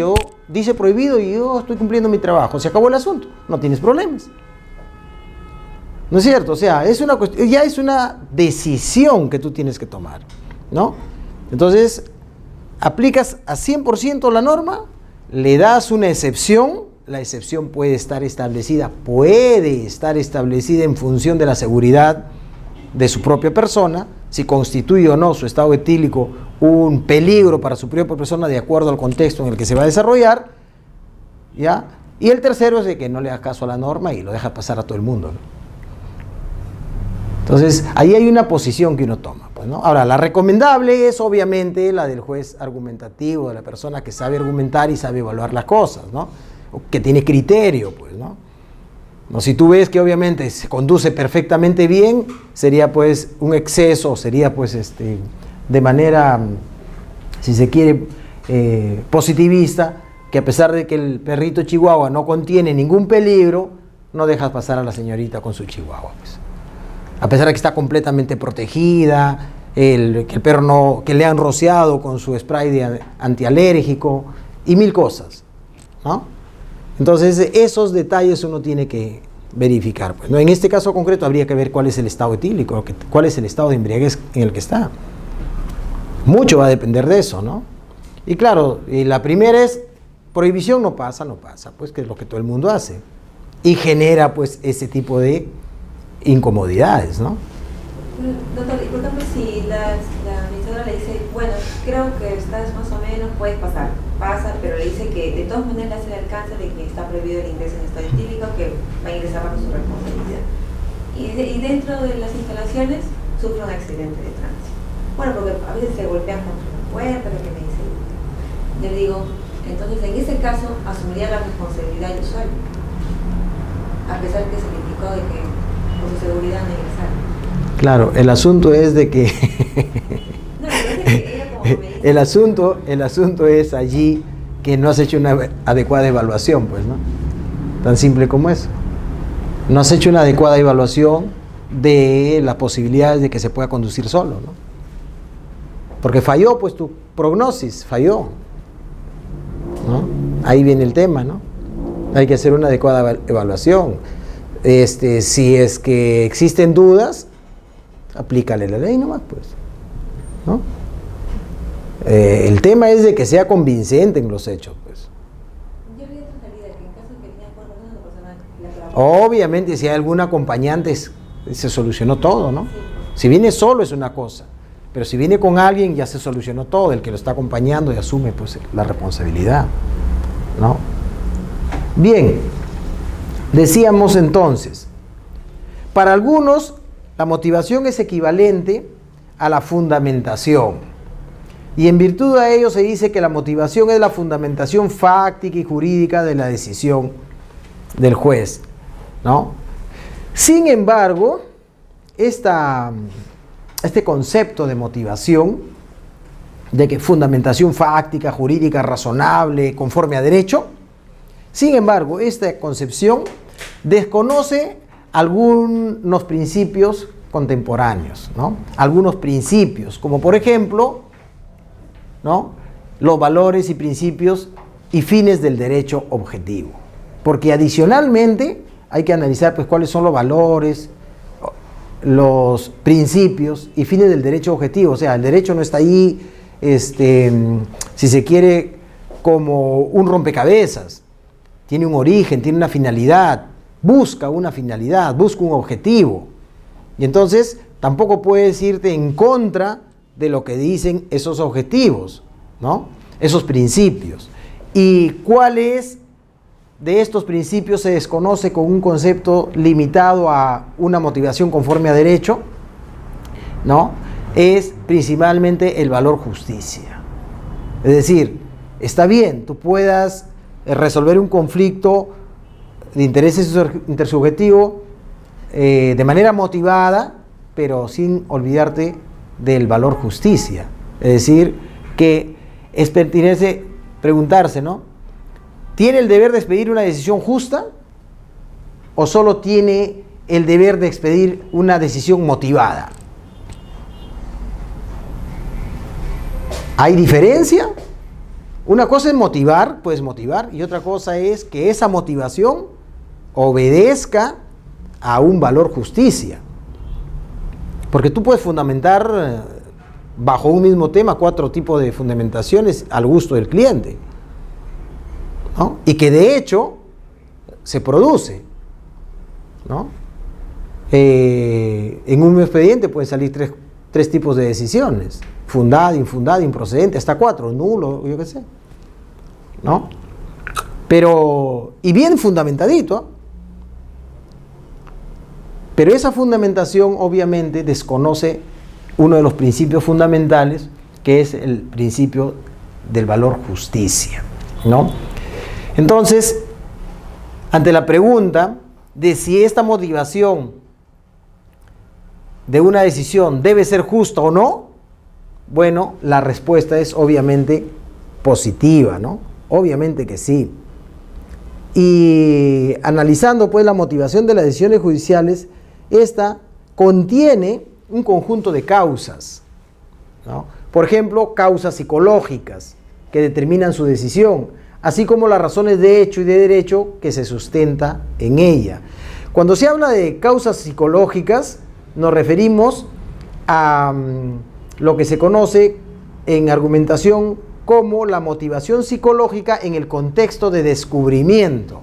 dice prohibido y yo estoy cumpliendo mi trabajo. Se acabó el asunto, no tienes problemas. ¿No es cierto? O sea, ya es una decisión que tú tienes que tomar, ¿no? Entonces, aplicas a 100% la norma, le das una excepción, la excepción puede estar establecida en función de la seguridad de su propia persona, si constituye o no su estado etílico un peligro para su propia persona de acuerdo al contexto en el que se va a desarrollar, ¿ya? Y el tercero es de que no le hagas caso a la norma y lo dejas pasar a todo el mundo, ¿no? Entonces, ahí hay una posición que uno toma, pues, ¿no? Ahora, la recomendable es obviamente la del juez argumentativo, de la persona que sabe argumentar y sabe evaluar las cosas, ¿no? O que tiene criterio, pues, ¿no? No, si tú ves que obviamente se conduce perfectamente bien, sería pues un exceso, sería pues de manera, si se quiere, positivista, que a pesar de que el perrito chihuahua no contiene ningún peligro, no dejas pasar a la señorita con su chihuahua, pues. A pesar de que está completamente protegida, que el perro no, que le han rociado con su spray antialérgico y mil cosas, ¿no? Entonces, esos detalles uno tiene que verificar, pues, ¿no? En este caso concreto habría que ver cuál es el estado etílico, cuál es el estado de embriaguez en el que está. Mucho va a depender de eso, ¿no? Y claro, la primera es prohibición, no pasa, pues que es lo que todo el mundo hace. Y genera pues ese tipo de incomodidades, ¿no? Doctor, discúlpame si la administradora le dice, bueno, creo que estás más o menos, puedes pasar, pasa, pero le dice que de todas maneras hace el alcance de que está prohibido el ingreso en estado etílico, que va a ingresar bajo su responsabilidad. Y dentro de las instalaciones sufre un accidente de tránsito. Bueno, porque a veces se golpean contra la puerta, lo que me dice. Yo le digo, entonces en ese caso asumiría la responsabilidad del usuario, a pesar que se le indicó de que por su seguridad no ingresar. Claro, el asunto es de que no, que ella como me dice, el asunto es allí que no has hecho una adecuada evaluación, pues, ¿no? Tan simple como eso. No has hecho una adecuada evaluación de las posibilidades de que se pueda conducir solo, ¿no? Porque falló, pues tu prognosis falló, ¿no? Ahí viene el tema, ¿no? Hay que hacer una adecuada evaluación. Si es que existen dudas, aplícale la ley nomás, pues, ¿no? El tema es de que sea convincente en los hechos, pues. yo vi otra salida, que en caso de que tenía por lo menos una persona la grabó. Obviamente, si hay algún acompañante, se solucionó todo, ¿no? Sí. Si viene solo es una cosa, pero si viene con alguien ya se solucionó todo, el que lo está acompañando y asume pues la responsabilidad, ¿no? Bien, decíamos entonces, para algunos la motivación es equivalente a la fundamentación. Y en virtud de ello se dice que la motivación es la fundamentación fáctica y jurídica de la decisión del juez, ¿no? Sin embargo, este concepto de motivación, de que fundamentación fáctica, jurídica, razonable, conforme a derecho, sin embargo, esta concepción desconoce algunos principios contemporáneos, ¿no? Algunos principios, como por ejemplo, ¿no?, los valores y principios y fines del derecho objetivo. Porque adicionalmente hay que analizar pues cuáles son los valores, los principios y fines del derecho objetivo. O sea, el derecho no está ahí, si se quiere, como un rompecabezas. Tiene un origen, tiene una finalidad, busca una finalidad, busca un objetivo. Y entonces tampoco puedes irte en contra de lo que dicen esos objetivos, ¿no?, esos principios. ¿Y cuáles de estos principios se desconoce con un concepto limitado a una motivación conforme a derecho? ¿No? Es principalmente el valor justicia. Es decir, está bien, tú puedas resolver un conflicto de intereses intersubjetivo de manera motivada, pero sin olvidarte del valor justicia. Es decir, que es pertinente preguntarse, ¿no?, ¿tiene el deber de expedir una decisión justa o solo tiene el deber de expedir una decisión motivada? ¿Hay diferencia? Una cosa es motivar, puedes motivar, y otra cosa es que esa motivación obedezca a un valor justicia. Porque tú puedes fundamentar bajo un mismo tema 4 tipos de fundamentaciones al gusto del cliente, ¿no?, y que de hecho se produce, ¿no? En un expediente pueden salir tres tipos de decisiones: fundada, infundada, improcedente, hasta 4, nulo, yo qué sé, ¿no? Pero, y bien fundamentadito, pero esa fundamentación obviamente desconoce uno de los principios fundamentales, que es el principio del valor justicia, ¿no? Entonces, ante la pregunta de si esta motivación de una decisión debe ser justa o no, bueno, la respuesta es obviamente positiva, ¿no? Obviamente que sí. Y analizando pues la motivación de las decisiones judiciales, esta contiene un conjunto de causas, ¿no? Por ejemplo, causas psicológicas que determinan su decisión, así como las razones de hecho y de derecho que se sustenta en ella. Cuando se habla de causas psicológicas, nos referimos a lo que se conoce en argumentación como la motivación psicológica en el contexto de descubrimiento,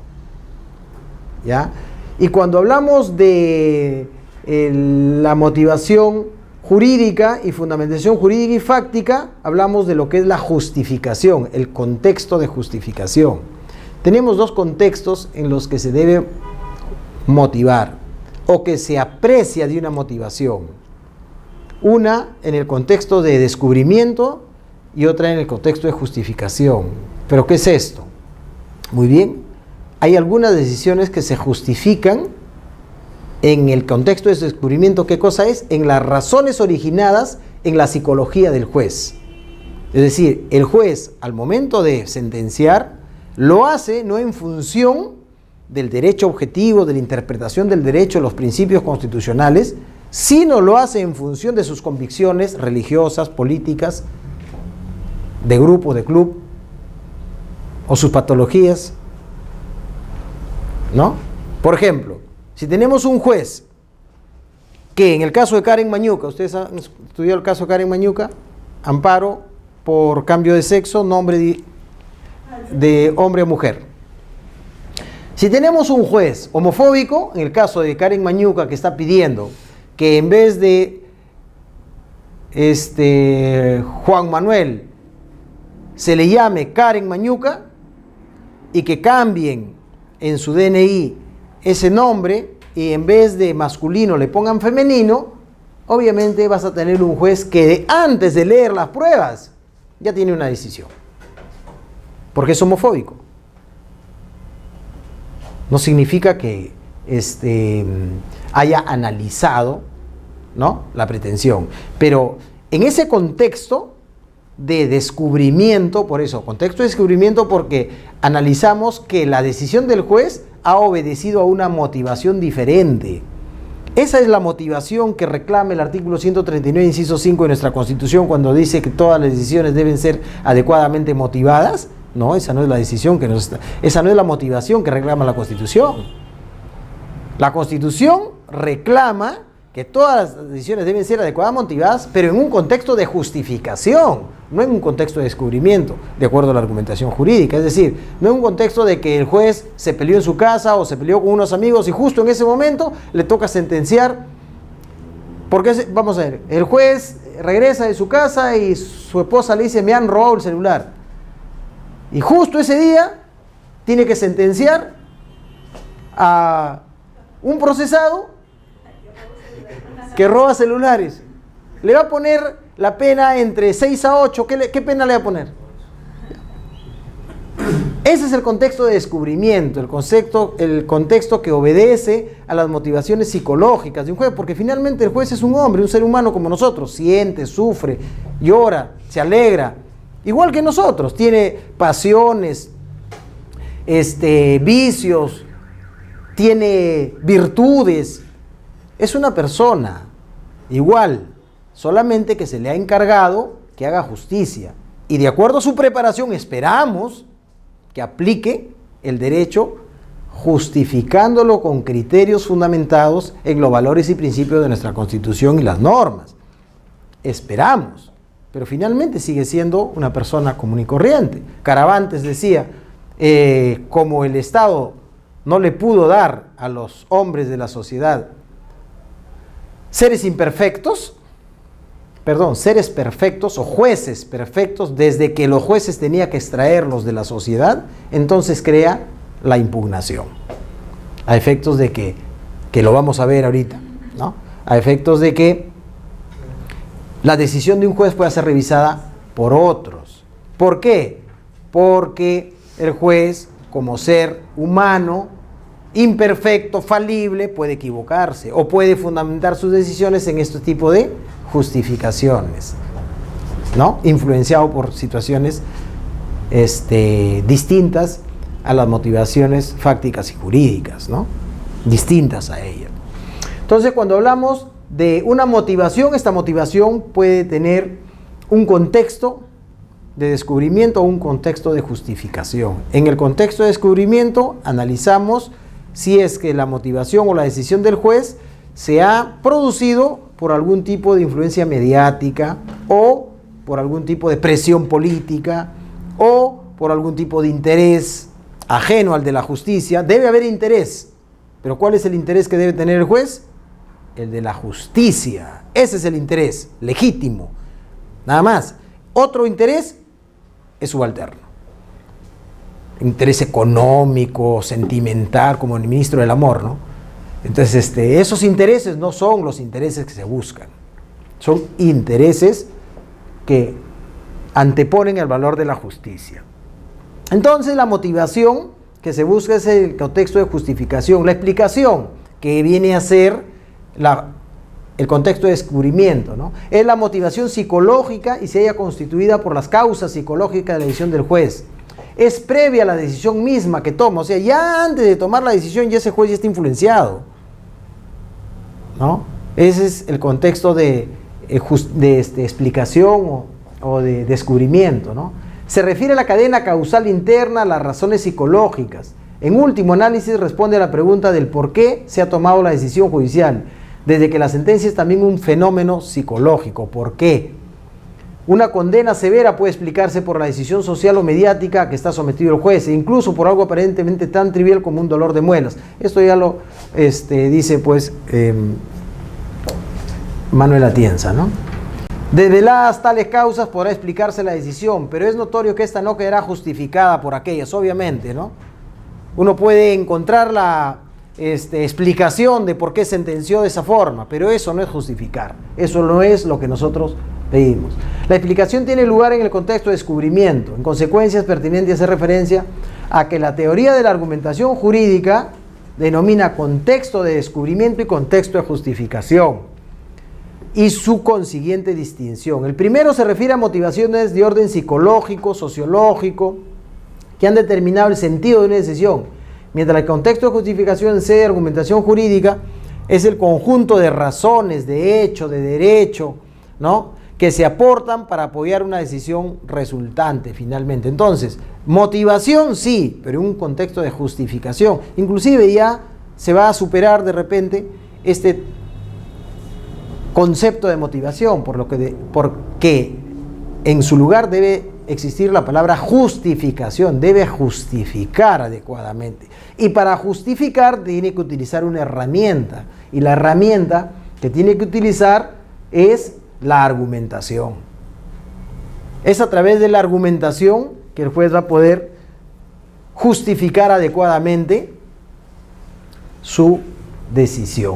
¿ya? Y cuando hablamos de la motivación jurídica y fundamentación jurídica y fáctica, hablamos de lo que es la justificación, el contexto de justificación. Tenemos 2 contextos en los que se debe motivar o que se aprecia de una motivación. Una en el contexto de descubrimiento y otra en el contexto de justificación. ¿Pero qué es esto? Muy bien, hay algunas decisiones que se justifican en el contexto de descubrimiento. ¿Qué cosa es? En las razones originadas en la psicología del juez. Es decir, el juez al momento de sentenciar lo hace no en función del derecho objetivo, de la interpretación del derecho, los principios constitucionales, sino lo hace en función de sus convicciones religiosas, políticas, de grupo, de club, o sus patologías, ¿no? Por ejemplo, si tenemos un juez que en el caso de Karen Mañuca, ustedes han estudiado el caso de Karen Mañuca, amparo por cambio de sexo, nombre de hombre a mujer. Si tenemos un juez homofóbico, en el caso de Karen Mañuca, que está pidiendo que en vez de Juan Manuel se le llame Karen Mañuca y que cambien en su DNI ese nombre y en vez de masculino le pongan femenino, obviamente vas a tener un juez que antes de leer las pruebas ya tiene una decisión. Porque es homofóbico. No significa que haya analizado, ¿no?, la pretensión. Pero en ese contexto de descubrimiento, por eso, contexto de descubrimiento, porque analizamos que la decisión del juez ha obedecido a una motivación diferente. Esa es la motivación que reclama el artículo 139, inciso 5 de nuestra Constitución, cuando dice que todas las decisiones deben ser adecuadamente motivadas. No, esa no es la decisión esa no es la motivación que reclama la Constitución. La Constitución reclama que todas las decisiones deben ser adecuadamente motivadas, pero en un contexto de justificación, no en un contexto de descubrimiento, de acuerdo a la argumentación jurídica. Es decir, no en un contexto de que el juez se peleó en su casa o se peleó con unos amigos y justo en ese momento le toca sentenciar. Porque, vamos a ver, el juez regresa de su casa y su esposa le dice: me han robado el celular. Y justo ese día tiene que sentenciar a un procesado que roba celulares. Le va a poner la pena entre 6 a 8. ¿Qué pena le va a poner? Ese es el contexto de descubrimiento, el contexto que obedece a las motivaciones psicológicas de un juez, porque finalmente el juez es un hombre, un ser humano como nosotros, siente, sufre, llora, se alegra, igual que nosotros, tiene pasiones, vicios, tiene virtudes, es una persona igual, solamente que se le ha encargado que haga justicia, y de acuerdo a su preparación esperamos que aplique el derecho justificándolo con criterios fundamentados en los valores y principios de nuestra Constitución y las normas. Esperamos, pero finalmente sigue siendo una persona común y corriente. Caravantes decía, como el Estado no le pudo dar a los hombres de la sociedad seres perfectos o jueces perfectos, desde que los jueces tenía que extraerlos de la sociedad, entonces crea la impugnación. A efectos de que lo vamos a ver ahorita, ¿no? A efectos de que la decisión de un juez pueda ser revisada por otros. ¿Por qué? Porque el juez, como ser humano, imperfecto, falible, puede equivocarse o puede fundamentar sus decisiones en este tipo de justificaciones, ¿no? Influenciado por situaciones distintas a las motivaciones fácticas y jurídicas, ¿no? Distintas a ellas. Entonces, cuando hablamos de una motivación, esta motivación puede tener un contexto de descubrimiento o un contexto de justificación. En el contexto de descubrimiento analizamos si es que la motivación o la decisión del juez se ha producido por algún tipo de influencia mediática o por algún tipo de presión política o por algún tipo de interés ajeno al de la justicia. Debe haber interés, pero ¿cuál es el interés que debe tener el juez? El de la justicia. Ese es el interés legítimo, nada más. Otro interés es subalterno. Interés económico, sentimental, como el ministro del amor, ¿no? Entonces, esos intereses no son los intereses que se buscan. Son intereses que anteponen el valor de la justicia. Entonces, la motivación que se busca es el contexto de justificación. La explicación, que viene a ser el contexto de descubrimiento, ¿no? Es la motivación psicológica y se halla constituida por las causas psicológicas de la decisión del juez. Es previa a la decisión misma que toma, o sea, ya antes de tomar la decisión ya ese juez ya está influenciado, ¿no? Ese es el contexto de explicación o de descubrimiento, ¿no? Se refiere a la cadena causal interna, a las razones psicológicas. En último análisis responde a la pregunta del por qué se ha tomado la decisión judicial, desde que la sentencia es también un fenómeno psicológico. ¿Por qué? Una condena severa puede explicarse por la decisión social o mediática a que está sometido el juez, e incluso por algo aparentemente tan trivial como un dolor de muelas. Esto ya lo dice pues Manuel Atienza, ¿no? Desveladas tales causas podrá explicarse la decisión, pero es notorio que esta no quedará justificada por aquellas, obviamente, ¿no? Uno puede encontrar explicación de por qué sentenció de esa forma, pero eso no es justificar, eso no es lo que nosotros pedimos. La explicación tiene lugar en el contexto de descubrimiento. En consecuencia, es pertinente hacer referencia a que la teoría de la argumentación jurídica denomina contexto de descubrimiento y contexto de justificación, y su consiguiente distinción. El primero se refiere a motivaciones de orden psicológico, sociológico, que han determinado el sentido de una decisión, mientras el contexto de justificación en sede de argumentación jurídica es el conjunto de razones, de hecho, de derecho, ¿no?, que se aportan para apoyar una decisión resultante finalmente. Entonces, motivación sí, pero en un contexto de justificación. Inclusive ya se va a superar de repente este concepto de motivación, porque en su lugar debe existir la palabra justificación, debe justificar adecuadamente. Y para justificar tiene que utilizar una herramienta, y la herramienta que tiene que utilizar es la argumentación. Es a través de la argumentación que el juez va a poder justificar adecuadamente su decisión,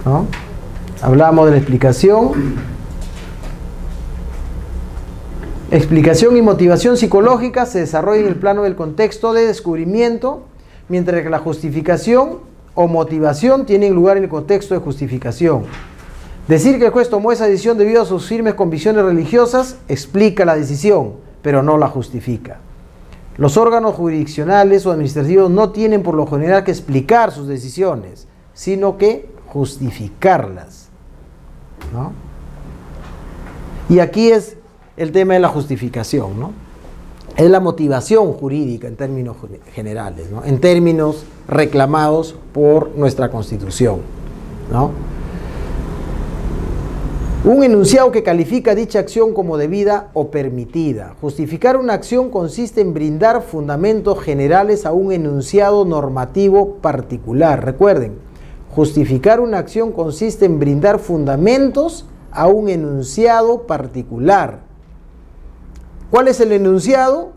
¿no? Hablamos de la explicación. Explicación y motivación psicológica se desarrollan en el plano del contexto de descubrimiento, mientras que la justificación o motivación tienen lugar en el contexto de justificación. Decir que el juez tomó esa decisión debido a sus firmes convicciones religiosas explica la decisión, pero no la justifica. Los órganos jurisdiccionales o administrativos no tienen por lo general que explicar sus decisiones, sino que justificarlas, ¿no? Y aquí es el tema de la justificación, ¿no? Es la motivación jurídica en términos generales, ¿no?, en términos reclamados por nuestra Constitución, ¿no? Un enunciado que califica dicha acción como debida o permitida. Justificar una acción consiste en brindar fundamentos generales a un enunciado normativo particular. Recuerden, justificar una acción consiste en brindar fundamentos a un enunciado particular. ¿Cuál es el enunciado?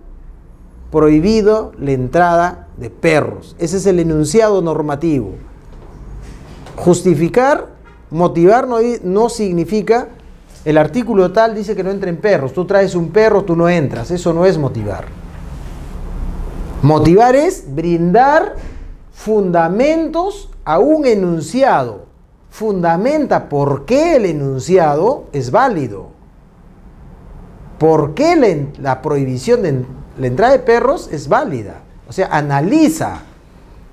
Prohibido la entrada de perros. Ese es el enunciado normativo. Justificar, motivar no significa el artículo tal dice que no entren perros. Tú traes un perro, tú no entras. Eso no es motivar. Motivar es brindar fundamentos a un enunciado. Fundamenta por qué el enunciado es válido. ¿Por qué la prohibición de la entrada de perros es válida? O sea, analiza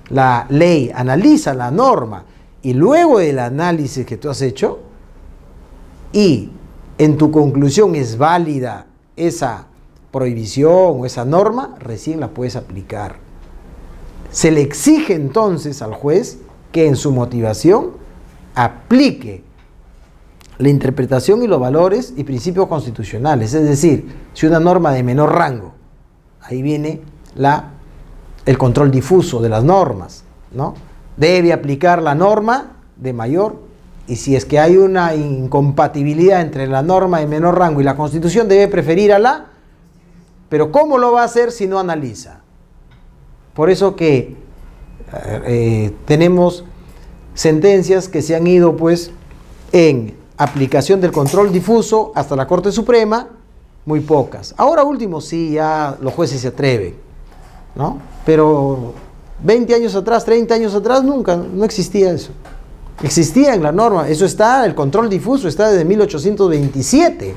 la ley, analiza la norma, y luego del análisis que tú has hecho, y en tu conclusión es válida esa prohibición o esa norma, recién la puedes aplicar. Se le exige entonces al juez que en su motivación aplique la interpretación y los valores y principios constitucionales. Es decir, si una norma de menor rango, ahí viene el control difuso de las normas, ¿no?, debe aplicar la norma de mayor, y si es que hay una incompatibilidad entre la norma de menor rango y la Constitución, debe preferir a la. Pero ¿cómo lo va a hacer si no analiza? Por eso que tenemos sentencias que se han ido pues en aplicación del control difuso hasta la Corte Suprema, muy pocas. Ahora último sí, ya los jueces se atreven, ¿no? Pero 20 años atrás, 30 años atrás, no existía eso. Existía en la norma, eso está, el control difuso está desde 1827.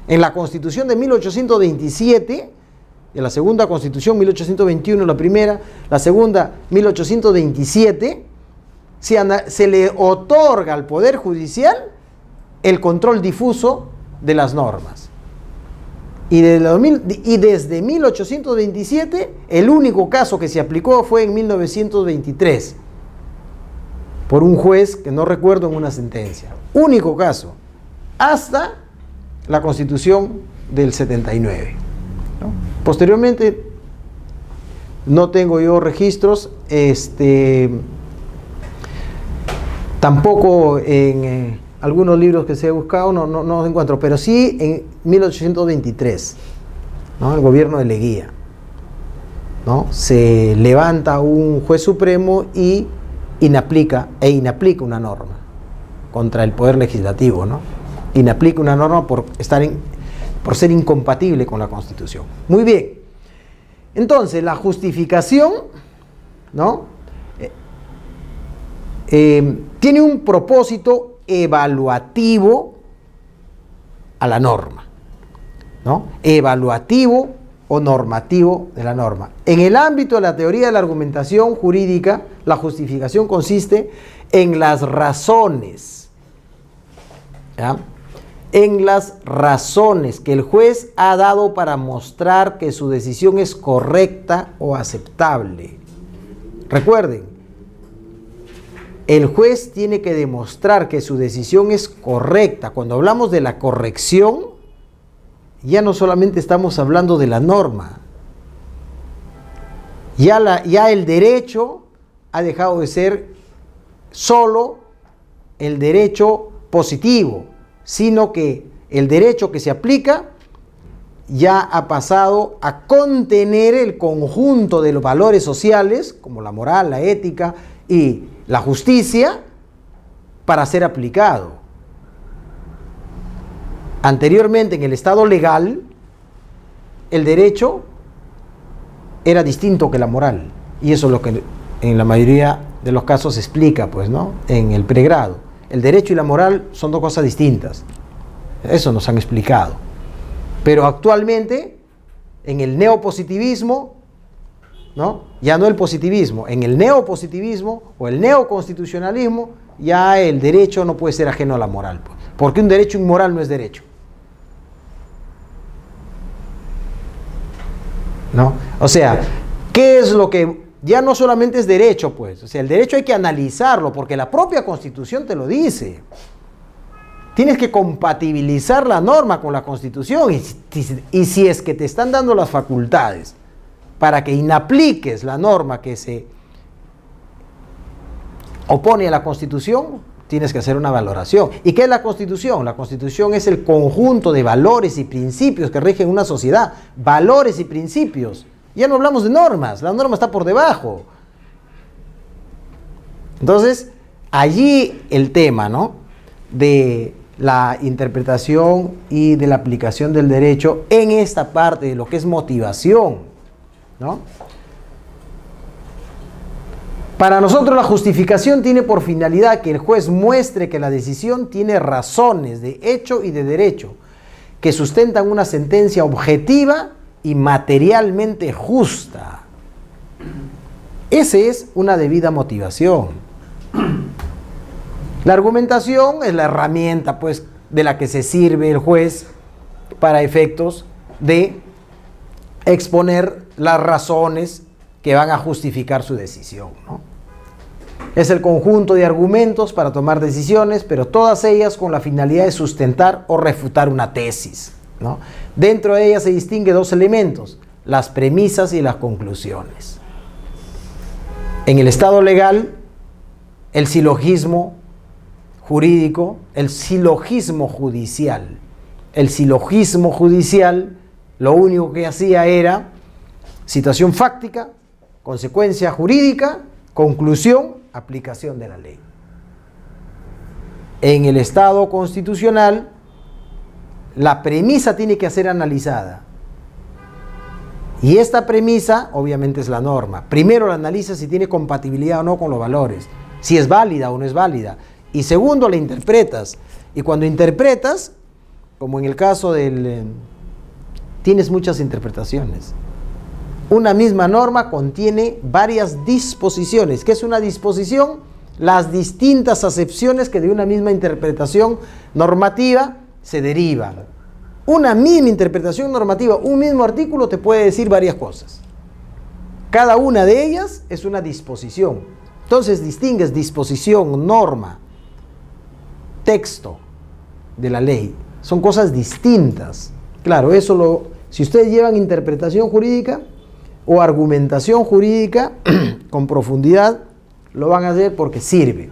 En la Constitución de 1827, en la segunda Constitución, 1821 la primera, la segunda 1827, se le otorga al Poder Judicial el control difuso de las normas. Y desde 1827, el único caso que se aplicó fue en 1923, por un juez que no recuerdo en una sentencia. Único caso, hasta la Constitución del 79. ¿No? Posteriormente, no tengo yo registros, tampoco en algunos libros que se he buscado no encuentro, pero sí en 1823, ¿no?, el gobierno de Leguía. ¿no? Se levanta un juez supremo y inaplica una norma contra el poder legislativo, ¿no? Inaplica una norma por ser incompatible con la Constitución. Muy bien. Entonces, la justificación, ¿no? Tiene un propósito evaluativo a la norma, ¿no? Evaluativo o normativo de la norma. En el ámbito de la teoría de la argumentación jurídica, la justificación consiste en las razones, ¿ya? En las razones que el juez ha dado para mostrar que su decisión es correcta o aceptable. Recuerden, el juez tiene que demostrar que su decisión es correcta. Cuando hablamos de la corrección, ya no solamente estamos hablando de la norma. Ya el derecho ha dejado de ser solo el derecho positivo, sino que el derecho que se aplica ya ha pasado a contener el conjunto de los valores sociales, como la moral, la ética y la justicia, para ser aplicado. Anteriormente, en el Estado legal, el derecho era distinto que la moral. Y eso es lo que en la mayoría de los casos se explica, pues, ¿no? En el pregrado. El derecho y la moral son dos cosas distintas. Eso nos han explicado. Pero actualmente, en el neopositivismo, ¿no? Ya no el positivismo, en el neopositivismo o el neoconstitucionalismo, ya el derecho no puede ser ajeno a la moral, pues, porque un derecho inmoral no es derecho, ¿no? O sea, ¿qué es lo que ya no solamente es derecho, pues? O sea, el derecho hay que analizarlo, porque la propia Constitución te lo dice. Tienes que compatibilizar la norma con la Constitución, y si es que te están dando las facultades para que inapliques la norma que se opone a la Constitución, tienes que hacer una valoración. ¿Y qué es la Constitución? La Constitución es el conjunto de valores y principios que rigen una sociedad. Valores y principios. Ya no hablamos de normas, la norma está por debajo. Entonces, allí el tema, ¿no?, de la interpretación y de la aplicación del derecho en esta parte de lo que es motivación, ¿no? Para nosotros la justificación tiene por finalidad que el juez muestre que la decisión tiene razones de hecho y de derecho que sustentan una sentencia objetiva y materialmente justa. Esa es una debida motivación. La argumentación es la herramienta, pues, de la que se sirve el juez para efectos de exponer las razones que van a justificar su decisión, ¿no? Es el conjunto de argumentos para tomar decisiones, pero todas ellas con la finalidad de sustentar o refutar una tesis, ¿no? Dentro de ellas se distingue dos elementos: las premisas y las conclusiones. En el Estado legal, el silogismo jurídico, el silogismo judicial. El silogismo judicial lo único que hacía era situación fáctica, consecuencia jurídica, conclusión, aplicación de la ley. En el Estado constitucional, la premisa tiene que ser analizada. Y esta premisa, obviamente, es la norma. Primero la analiza si tiene compatibilidad o no con los valores, si es válida o no es válida. Y segundo, la interpretas. Y cuando interpretas, como en el caso tienes muchas interpretaciones. Una misma norma contiene varias disposiciones. ¿Qué es una disposición? Las distintas acepciones que de una misma interpretación normativa se derivan. Una misma interpretación normativa, un mismo artículo te puede decir varias cosas. Cada una de ellas es una disposición. Entonces distingues disposición, norma, texto de la ley. Son cosas distintas. Claro, si ustedes llevan interpretación jurídica o argumentación jurídica con profundidad, lo van a hacer porque sirve.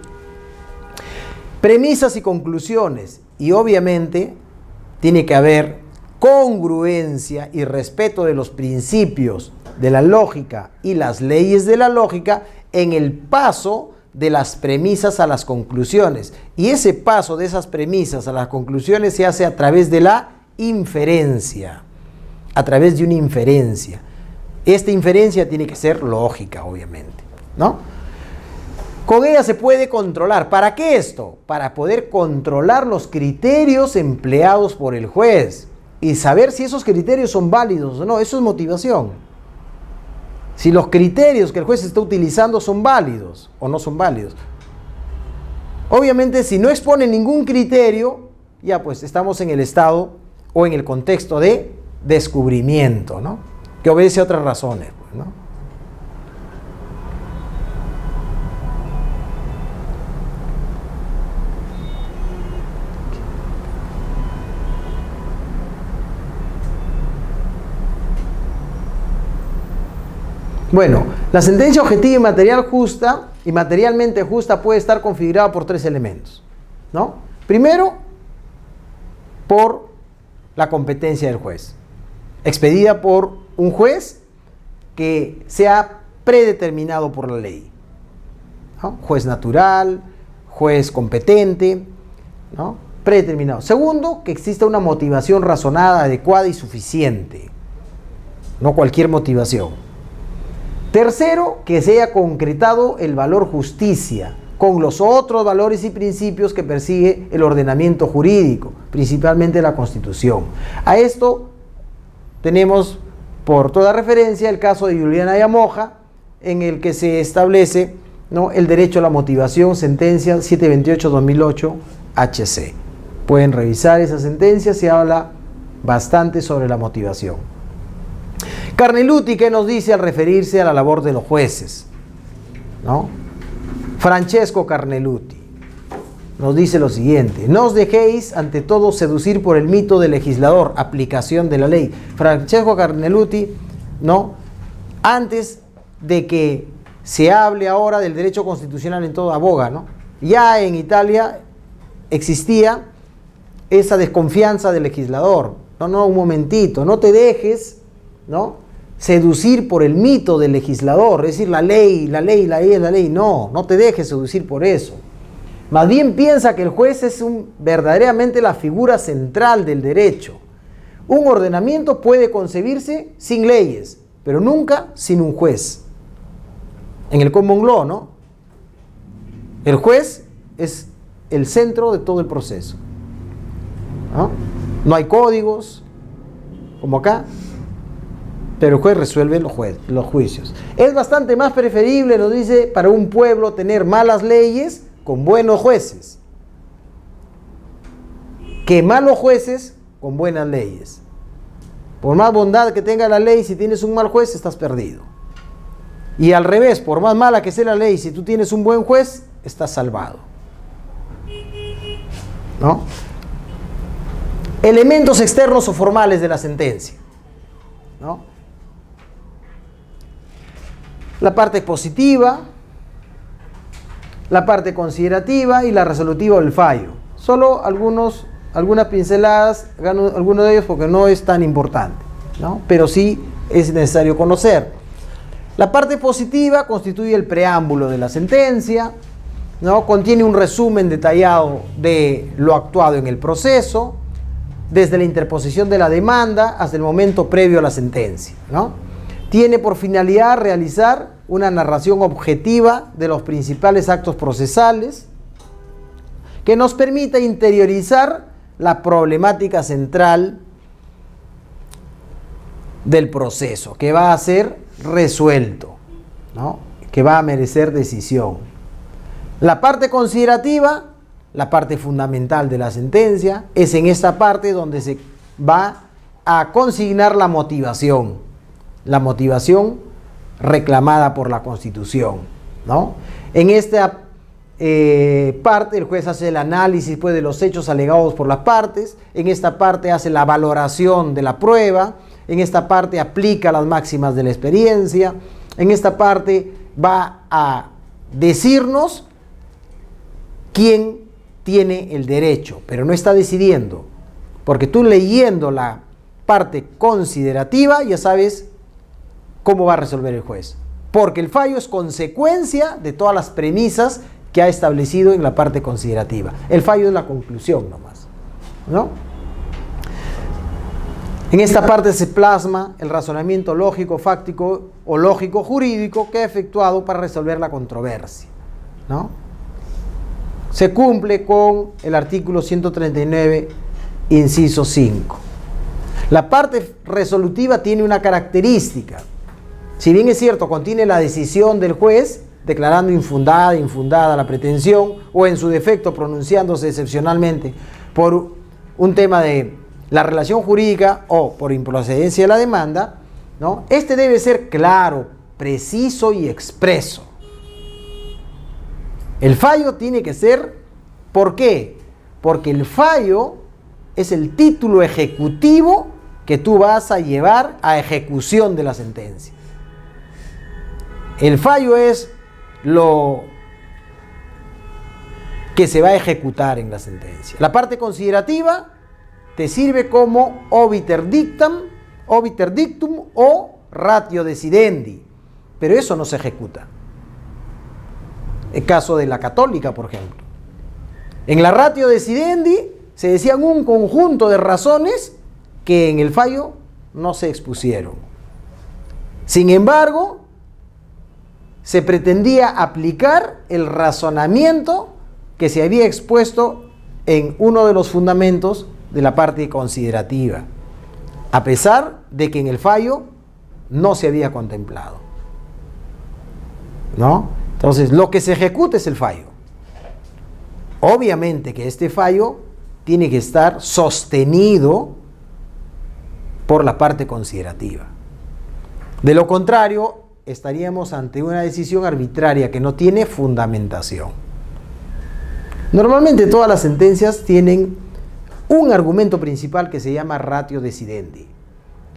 Premisas y conclusiones. Y obviamente tiene que haber congruencia y respeto de los principios de la lógica y las leyes de la lógica en el paso de las premisas a las conclusiones. Y ese paso de esas premisas a las conclusiones se hace a través de la inferencia, a través de una inferencia. Esta inferencia tiene que ser lógica, obviamente, ¿no? Con ella se puede controlar. ¿Para qué esto? Para poder controlar los criterios empleados por el juez y saber si esos criterios son válidos o no. Eso es motivación. Si los criterios que el juez está utilizando son válidos o no son válidos. Obviamente, si no expone ningún criterio, ya pues estamos en el estado o en el contexto de descubrimiento, ¿no? Que obedece a otras razones, pues, ¿no? Bueno, la sentencia objetiva y materialmente justa puede estar configurada por 3 elementos, ¿no? Primero, por la competencia del juez, expedida por un juez que sea predeterminado por la ley, ¿no? Juez natural, juez competente, ¿no? Predeterminado. Segundo, que exista una motivación razonada, adecuada y suficiente, no cualquier motivación. Tercero, que se haya concretado el valor justicia con los otros valores y principios que persigue el ordenamiento jurídico, principalmente la Constitución. A esto tenemos por toda referencia el caso de Juliana Yamoja, en el que se establece, ¿no?, el derecho a la motivación, sentencia 728-2008 HC. Pueden revisar esa sentencia, se habla bastante sobre la motivación. Carneluti, ¿qué nos dice al referirse a la labor de los jueces? ¿No? Francesco Carneluti nos dice lo siguiente: no os dejéis ante todo seducir por el mito del legislador, aplicación de la ley. Francesco Carneluti, ¿no?, antes de que se hable ahora del derecho constitucional en toda boga, ¿no?, ya en Italia existía esa desconfianza del legislador. No, un momentito, no te dejes, ¿no?, seducir por el mito del legislador, es decir, la ley. No te dejes seducir por eso. Más bien piensa que el juez es verdaderamente la figura central del derecho. Un ordenamiento puede concebirse sin leyes, pero nunca sin un juez. En el common law, ¿no?, el juez es el centro de todo el proceso, ¿no? No hay códigos, como acá, pero el juez resuelve los juicios. Es bastante más preferible, nos dice, para un pueblo tener malas leyes con buenos jueces, que malos jueces con buenas leyes. Por más bondad que tenga la ley, si tienes un mal juez, estás perdido. Y al revés, por más mala que sea la ley, si tú tienes un buen juez, estás salvado, ¿no? Elementos externos o formales de la sentencia, ¿no? La parte positiva, la parte considerativa y la resolutiva del fallo. Solo algunas pinceladas, algunos de ellos porque no es tan importante, ¿no?, pero sí es necesario conocer. La parte positiva constituye el preámbulo de la sentencia, ¿no?, contiene un resumen detallado de lo actuado en el proceso, desde la interposición de la demanda hasta el momento previo a la sentencia, ¿no? Tiene por finalidad realizar una narración objetiva de los principales actos procesales que nos permita interiorizar la problemática central del proceso, que va a ser resuelto, ¿no?, que va a merecer decisión. La parte considerativa, la parte fundamental de la sentencia, es en esta parte donde se va a consignar la motivación reclamada por la Constitución, ¿no? En esta parte el juez hace el análisis, pues, de los hechos alegados por las partes. En esta parte hace la valoración de la prueba. En esta parte aplica las máximas de la experiencia. En esta parte va a decirnos quién tiene el derecho, pero no está decidiendo, porque tú leyendo la parte considerativa, ya sabes cómo va a resolver el juez. Porque el fallo es consecuencia de todas las premisas que ha establecido en la parte considerativa. El fallo es la conclusión nomás, ¿no? En esta parte se plasma el razonamiento lógico, fáctico o lógico jurídico que ha efectuado para resolver la controversia, ¿no? Se cumple con el artículo 139, inciso 5. La parte resolutiva tiene una característica. Si bien es cierto, contiene la decisión del juez, declarando infundada la pretensión, o en su defecto pronunciándose excepcionalmente por un tema de la relación jurídica o por improcedencia de la demanda, ¿no? Este debe ser claro, preciso y expreso. El fallo tiene que ser, ¿por qué? Porque el fallo es el título ejecutivo que tú vas a llevar a ejecución de la sentencia. El fallo es lo que se va a ejecutar en la sentencia. La parte considerativa te sirve como obiter dictum o ratio decidendi, pero eso no se ejecuta. El caso de la Católica, por ejemplo. En la ratio decidendi se decían un conjunto de razones que en el fallo no se expusieron. Sin embargo, se pretendía aplicar el razonamiento que se había expuesto en uno de los fundamentos de la parte considerativa, a pesar de que en el fallo no se había contemplado, ¿no? Entonces, lo que se ejecuta es el fallo. Obviamente que este fallo tiene que estar sostenido por la parte considerativa. De lo contrario, estaríamos ante una decisión arbitraria que no tiene fundamentación. Normalmente todas las sentencias tienen un argumento principal que se llama ratio decidendi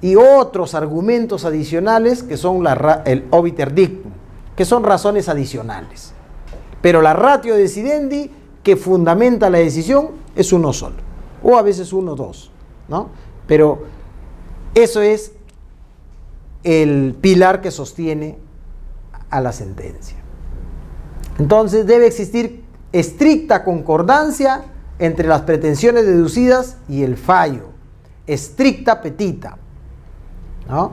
y otros argumentos adicionales que son el obiter dictum, que son razones adicionales. Pero la ratio decidendi que fundamenta la decisión es uno solo, o a veces uno o dos, ¿no? Pero eso es el pilar que sostiene a la sentencia. Entonces debe existir estricta concordancia entre las pretensiones deducidas y el fallo, estricta petita, ¿no?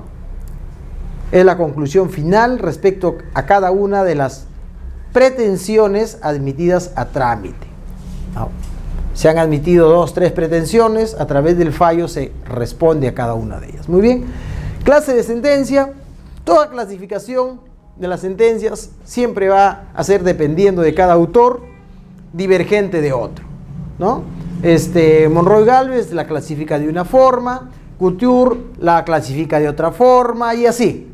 Es la conclusión final respecto a cada una de las pretensiones admitidas a trámite, ¿no? Se han admitido 2 o 3 pretensiones, a través del fallo se responde a cada una de ellas. Muy bien. Clase de sentencia. Toda clasificación de las sentencias siempre va a ser, dependiendo de cada autor, divergente de otro, ¿no? Monroy Galvez la clasifica de una forma, Couture la clasifica de otra forma y así.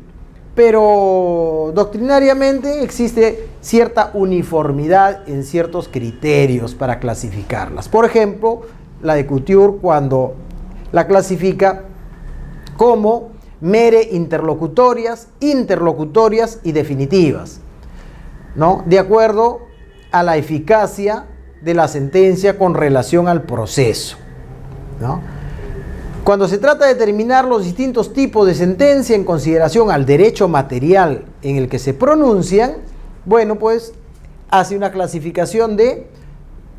Pero doctrinariamente existe cierta uniformidad en ciertos criterios para clasificarlas. Por ejemplo, la de Couture, cuando la clasifica como mere interlocutorias y definitivas, ¿no? De acuerdo a la eficacia de la sentencia con relación al proceso, ¿no? Cuando se trata de determinar los distintos tipos de sentencia en consideración al derecho material en el que se pronuncian, bueno, pues hace una clasificación de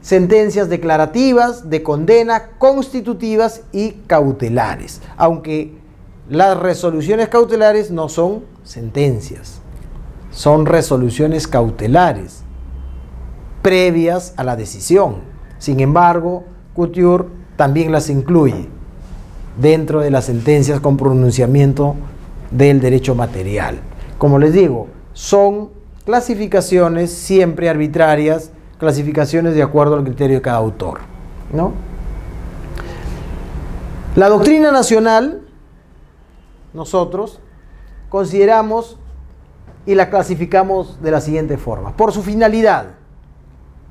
sentencias declarativas, de condena, constitutivas y cautelares, aunque las resoluciones cautelares no son sentencias, son resoluciones cautelares previas a la decisión. Sin embargo, Couture también las incluye dentro de las sentencias con pronunciamiento del derecho material. Como les digo, son clasificaciones siempre arbitrarias, clasificaciones de acuerdo al criterio de cada autor, ¿no? La doctrina nacional, nosotros consideramos y la clasificamos de la siguiente forma. Por su finalidad,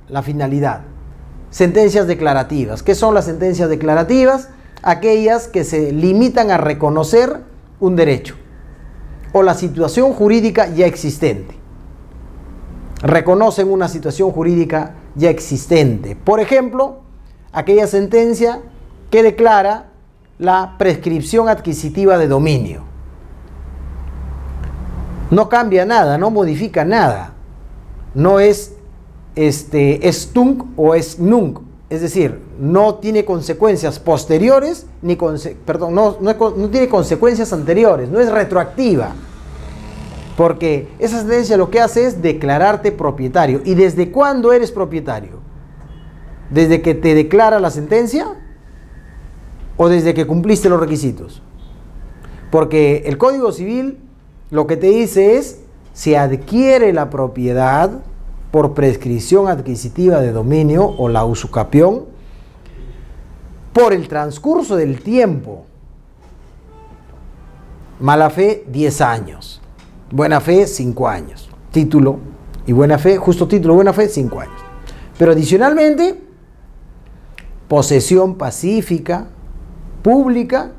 la finalidad. Sentencias declarativas. ¿Qué son las sentencias declarativas? Aquellas que se limitan a reconocer un derecho o la situación jurídica ya existente. Reconocen una situación jurídica ya existente. Por ejemplo, aquella sentencia que declara la prescripción adquisitiva de dominio. No cambia nada, no modifica nada. No es tunc o es nunc. Es decir, no tiene consecuencias posteriores, no tiene consecuencias anteriores, no es retroactiva. Porque esa sentencia lo que hace es declararte propietario. ¿Y desde cuándo eres propietario? ¿Desde que te declara la sentencia? ¿O desde que cumpliste los requisitos? Porque el Código Civil lo que te dice es, se adquiere la propiedad por prescripción adquisitiva de dominio o la usucapión por el transcurso del tiempo. Mala fe, 10 años. Buena fe, 5 años. Título y buena fe, justo título, buena fe, 5 años. Pero adicionalmente, posesión pacífica, pública,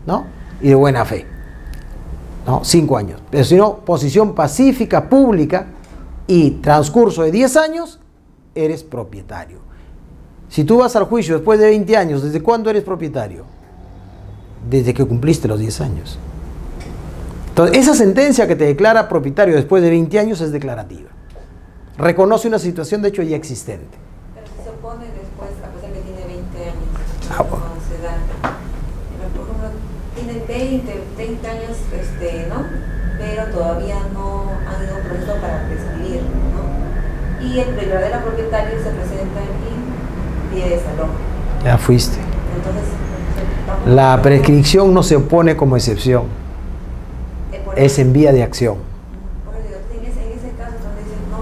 ¿no? Y de buena fe, ¿no? 5 años. Pero si no, posición pacífica, pública y transcurso de 10 años, eres propietario. Si tú vas al juicio después de 20 años, ¿desde cuándo eres propietario? Desde que cumpliste los 10 años. Entonces, esa sentencia que te declara propietario después de 20 años es declarativa. Reconoce una situación de hecho ya existente. Pero si se opone después, a pesar que tiene 20 años, Bueno. cuando se da, por ejemplo, tiene 30 años, ¿no? Pero todavía no han ido a un proceso para prescribir, ¿no? Y el verdadero propietario se presenta y pide desalojo. Ya fuiste. Entonces, La prescripción no se opone como excepción. Es en vía de acción. En ese caso, entonces dicen, no,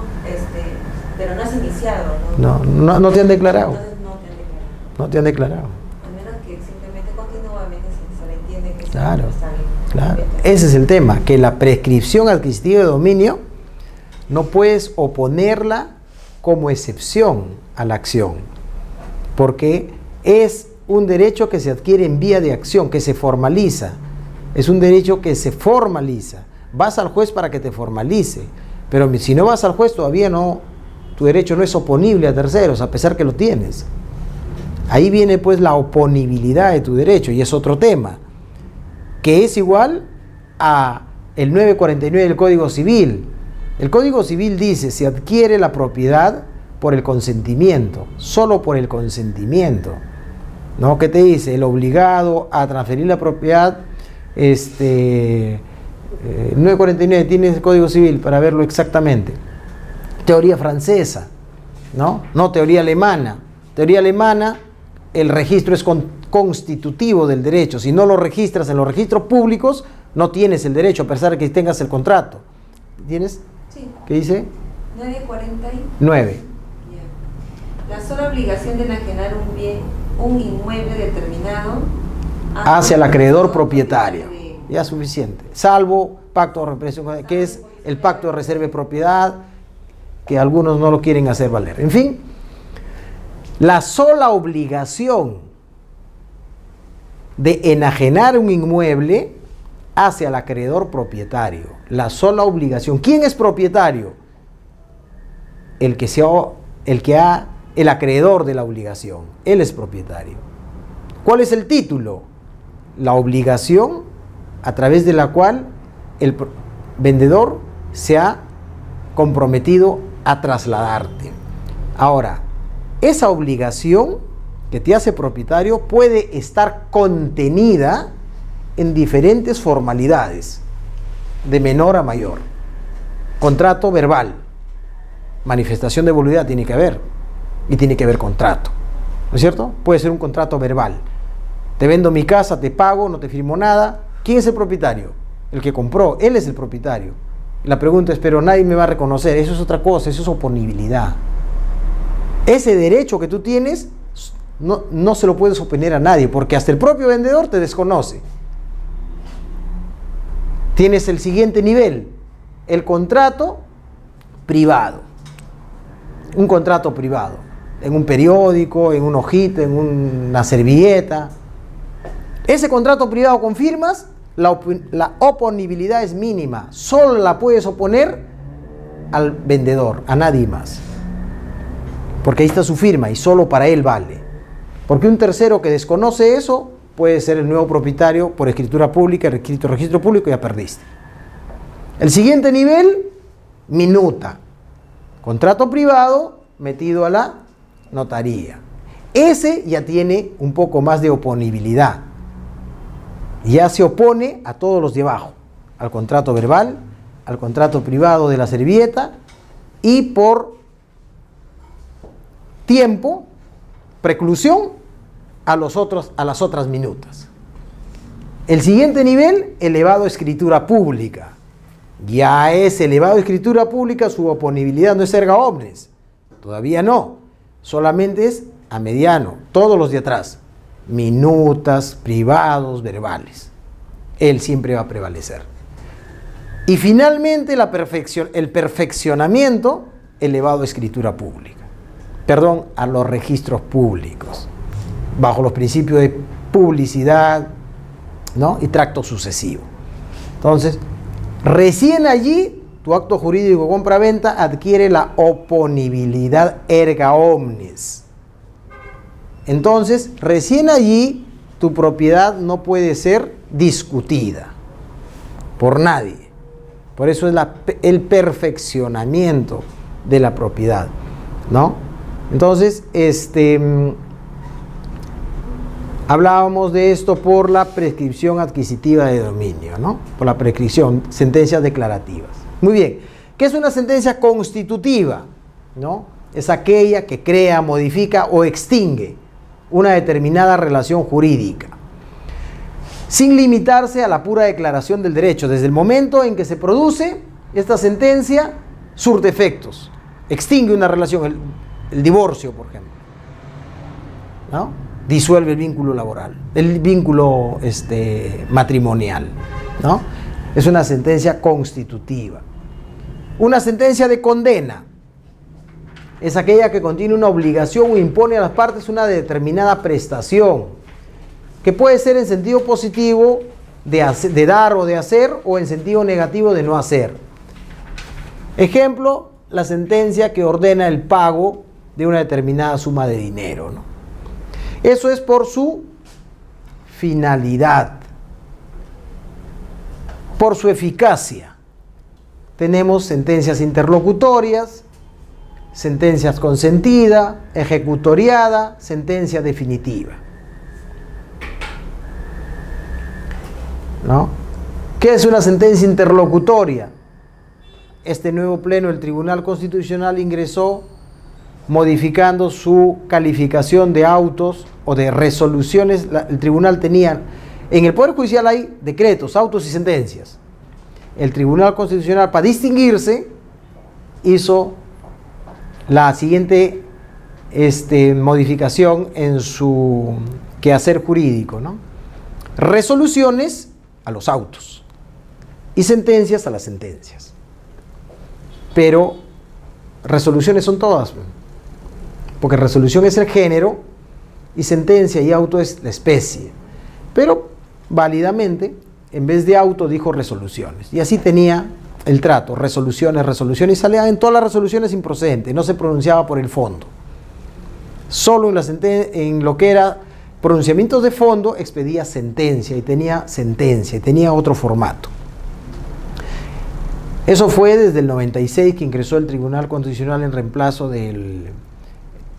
pero no has iniciado, ¿no? No te han declarado. Entonces no te han declarado. No te han declarado. A menos que simplemente continuamente se le entiende que Claro, está bien. claro. Ese es el tema, que la prescripción adquisitiva de dominio no puedes oponerla como excepción a la acción, porque es un derecho que se adquiere en vía de acción, que se formaliza. Es un derecho que se formaliza. Vas al juez para que te formalice, pero si no vas al juez todavía no, tu derecho no es oponible a terceros, a pesar que lo tienes. Ahí viene pues la oponibilidad de tu derecho y es otro tema, que es igual a el 949 del Código Civil. El Código Civil dice, se adquiere la propiedad por el consentimiento, solo por el consentimiento. ¿No? ¿Qué te dice? El obligado a transferir la propiedad, 949, tienes el Código Civil para verlo exactamente. Teoría francesa, ¿no? No teoría alemana. Teoría alemana, el registro es constitutivo del derecho. Si no lo registras en los registros públicos, no tienes el derecho a pesar de que tengas el contrato. ¿Tienes? Sí. ¿Qué dice? 949. La sola obligación de enajenar un bien, un inmueble determinado hacia el acreedor propietario. Ya es suficiente. Salvo pacto de represión, que es el pacto de reserva de propiedad, que algunos no lo quieren hacer valer. En fin, la sola obligación de enajenar un inmueble hacia el acreedor propietario. La sola obligación. ¿Quién es propietario? El acreedor de la obligación. Él es propietario. ¿Cuál es el título? La obligación a través de la cual el vendedor se ha comprometido a trasladarte. Ahora, esa obligación que te hace propietario puede estar contenida en diferentes formalidades, de menor a mayor. Contrato verbal, manifestación de voluntad tiene que haber, y tiene que haber contrato, ¿no es cierto? Puede ser un contrato verbal. Te vendo mi casa, te pago, no te firmo nada. ¿Quién es el propietario? El que compró, él es el propietario. La pregunta es, pero nadie me va a reconocer. Eso es otra cosa, eso es oponibilidad. Ese derecho que tú tienes no se lo puedes oponer a nadie, porque hasta el propio vendedor te desconoce. Tienes el siguiente nivel, el contrato privado. Un contrato privado, en un periódico, en un hojita, en una servilleta. Ese contrato privado con firmas, la oponibilidad es mínima. Solo la puedes oponer al vendedor, a nadie más. Porque ahí está su firma y solo para él vale. Porque un tercero que desconoce eso, puede ser el nuevo propietario por escritura pública, el registro público, ya perdiste. El siguiente nivel, minuta. Contrato privado metido a la notaría. Ese ya tiene un poco más de oponibilidad. Ya se opone a todos los de abajo, al contrato verbal, al contrato privado de la servilleta y por tiempo, preclusión a las otras minutas. El siguiente nivel, elevado a escritura pública. Ya es elevado a escritura pública, su oponibilidad no es erga omnes. Todavía no. Solamente es a mediano, todos los de atrás. Minutas, privados, verbales. Él siempre va a prevalecer. Y finalmente el perfeccionamiento elevado a escritura pública. Perdón, a los registros públicos. Bajo los principios de publicidad, ¿no? Y tracto sucesivo. Entonces, recién allí tu acto jurídico compra-venta adquiere la oponibilidad erga omnes. Entonces, recién allí tu propiedad no puede ser discutida por nadie. Por eso es el perfeccionamiento de la propiedad, ¿no? Entonces, hablábamos de esto por la prescripción adquisitiva de dominio, ¿no? Por la prescripción, sentencias declarativas. Muy bien, ¿qué es una sentencia constitutiva? ¿No? Es aquella que crea, modifica o extingue una determinada relación jurídica, sin limitarse a la pura declaración del derecho. Desde el momento en que se produce, esta sentencia surte efectos, extingue una relación, el divorcio, por ejemplo, ¿no? Disuelve el vínculo laboral, el vínculo matrimonial, ¿no? Es una sentencia constitutiva. Una sentencia de condena es aquella que contiene una obligación o impone a las partes una determinada prestación, que puede ser en sentido positivo de dar o de hacer, o en sentido negativo de no hacer. Ejemplo, la sentencia que ordena el pago de una determinada suma de dinero, ¿no? Eso es por su finalidad, por su eficacia. Tenemos sentencias interlocutorias, sentencias consentida, ejecutoriada, sentencia definitiva, ¿no? ¿Qué es una sentencia interlocutoria? Este nuevo pleno del Tribunal Constitucional ingresó modificando su calificación de autos o de resoluciones. El tribunal tenía, en el Poder Judicial hay decretos, autos y sentencias. El Tribunal Constitucional, para distinguirse, hizo la siguiente modificación en su quehacer jurídico, ¿no? Resoluciones a los autos y sentencias a las sentencias. Pero resoluciones son todas, porque resolución es el género y sentencia y auto es la especie. Pero válidamente, en vez de auto dijo resoluciones. Y así tenía el trato, resoluciones, y salía en todas las resoluciones improcedente, no se pronunciaba por el fondo. Solo en lo que era pronunciamientos de fondo expedía sentencia y tenía otro formato. Eso fue desde el 96 que ingresó el Tribunal Constitucional en reemplazo del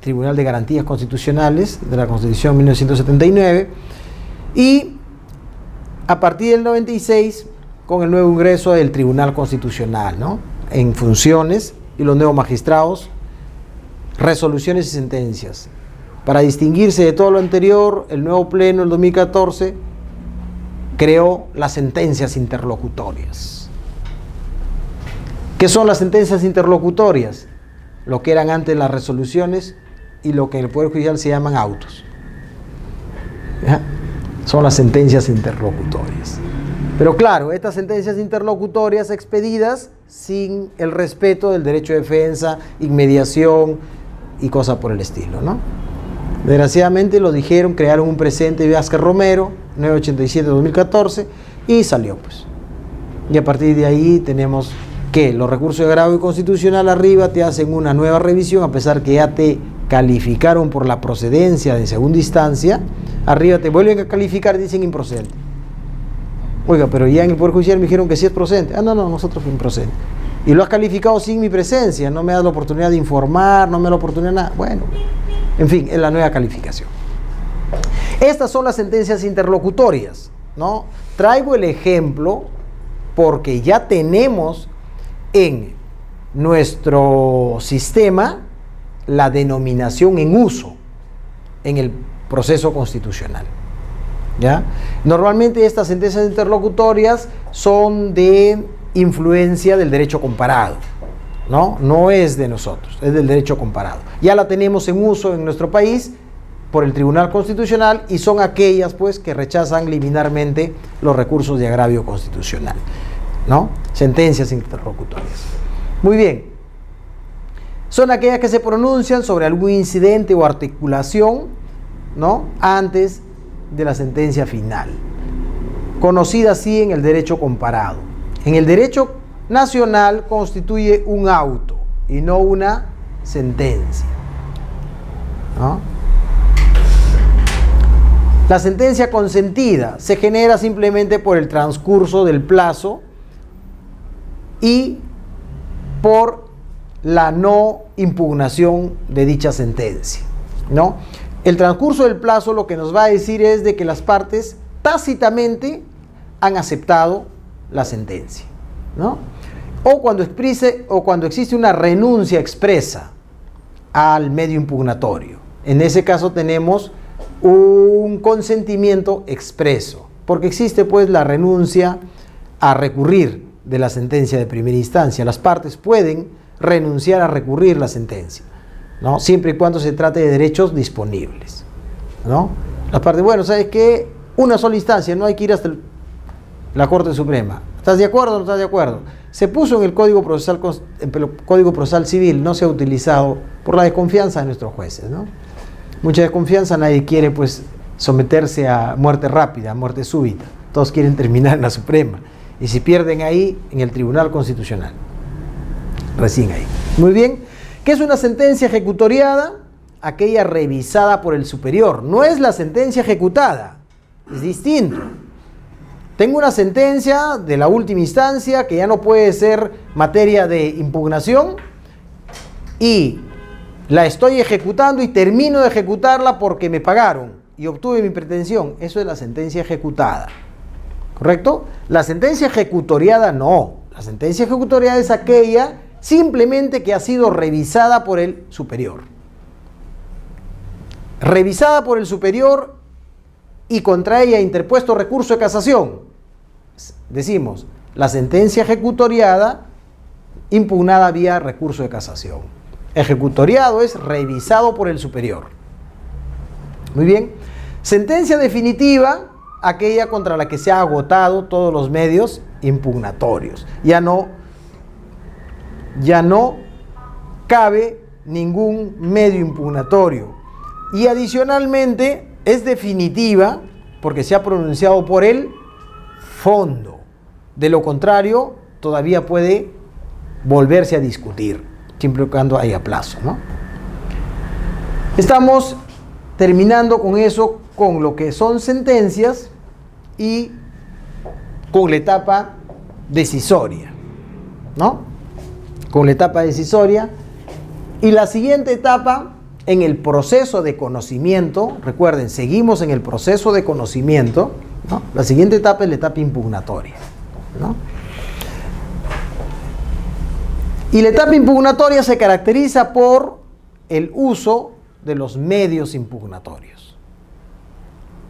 Tribunal de Garantías Constitucionales de la Constitución de 1979, y a partir del 96 con el nuevo ingreso del Tribunal Constitucional, ¿no? En funciones, y los nuevos magistrados, resoluciones y sentencias. Para distinguirse de todo lo anterior, el nuevo pleno del 2014 creó las sentencias interlocutorias. ¿Qué son las sentencias interlocutorias? Lo que eran antes las resoluciones y lo que en el Poder Judicial se llaman autos. ¿Ya? Son las sentencias interlocutorias. Pero claro, estas sentencias interlocutorias expedidas sin el respeto del derecho de defensa, inmediación y cosas por el estilo, ¿no? Desgraciadamente lo dijeron, crearon un precedente de Vázquez Romero, 987-2014, y salió, pues. Y a partir de ahí tenemos que los recursos de agravio constitucional arriba te hacen una nueva revisión, a pesar que ya te calificaron por la procedencia de segunda instancia, arriba te vuelven a calificar y dicen improcedente. Oiga, pero ya en el Poder Judicial me dijeron que sí es procedente. Ah, no, nosotros fue improcedente. Y lo has calificado sin mi presencia, no me das la oportunidad de informar, no me das la oportunidad de nada. Bueno, en fin, es la nueva calificación. Estas son las sentencias interlocutorias, ¿no? Traigo el ejemplo porque ya tenemos en nuestro sistema la denominación en uso en el proceso constitucional, ¿ya? Normalmente estas sentencias interlocutorias son de influencia del derecho comparado, ¿no? No es de nosotros, es del derecho comparado. Ya la tenemos en uso en nuestro país por el Tribunal Constitucional y son aquellas, pues, que rechazan liminarmente los recursos de agravio constitucional, ¿no? Sentencias interlocutorias. Muy bien. Son aquellas que se pronuncian sobre algún incidente o articulación, ¿no? Antes de la sentencia final, conocida así en el derecho comparado. En el derecho nacional constituye un auto y no una sentencia, ¿no? La sentencia consentida se genera simplemente por el transcurso del plazo y por la no impugnación de dicha sentencia, ¿no? El transcurso del plazo lo que nos va a decir es de que las partes tácitamente han aceptado la sentencia, ¿no? O cuando existe una renuncia expresa al medio impugnatorio. En ese caso tenemos un consentimiento expreso, porque existe pues la renuncia a recurrir de la sentencia de primera instancia. Las partes pueden renunciar a recurrir la sentencia, ¿no? Siempre y cuando se trate de derechos disponibles, ¿no? Las partes, bueno, ¿sabes qué? Una sola instancia, no hay que ir hasta la Corte Suprema. ¿Estás de acuerdo o no estás de acuerdo? Se puso en el Código Procesal Civil, no se ha utilizado por la desconfianza de nuestros jueces, ¿no? Mucha desconfianza, nadie quiere pues someterse a muerte rápida, a muerte súbita. Todos quieren terminar en la Suprema. Y si pierden ahí, en el Tribunal Constitucional. Recién ahí. Muy bien. ¿Qué es una sentencia ejecutoriada? Aquella revisada por el superior. No es la sentencia ejecutada. Es distinto. Tengo una sentencia de la última instancia que ya no puede ser materia de impugnación y la estoy ejecutando y termino de ejecutarla porque me pagaron y obtuve mi pretensión. Eso es la sentencia ejecutada. ¿Correcto? La sentencia ejecutoriada no. La sentencia ejecutoriada es aquella simplemente que ha sido revisada por el superior. Revisada por el superior y contra ella interpuesto recurso de casación. Decimos, la sentencia ejecutoriada impugnada vía recurso de casación. Ejecutoriado es revisado por el superior. Muy bien. Sentencia definitiva, aquella contra la que se ha agotado todos los medios impugnatorios. Ya no cabe ningún medio impugnatorio. Y adicionalmente es definitiva porque se ha pronunciado por el fondo. De lo contrario, todavía puede volverse a discutir, siempre y cuando haya plazo, ¿no? Estamos terminando con eso, con lo que son sentencias y con la etapa decisoria, ¿no? Con la etapa decisoria. Y la siguiente etapa, en el proceso de conocimiento, recuerden, seguimos en el proceso de conocimiento, ¿no? La siguiente etapa es la etapa impugnatoria, ¿no? Y la etapa impugnatoria se caracteriza por el uso de los medios impugnatorios,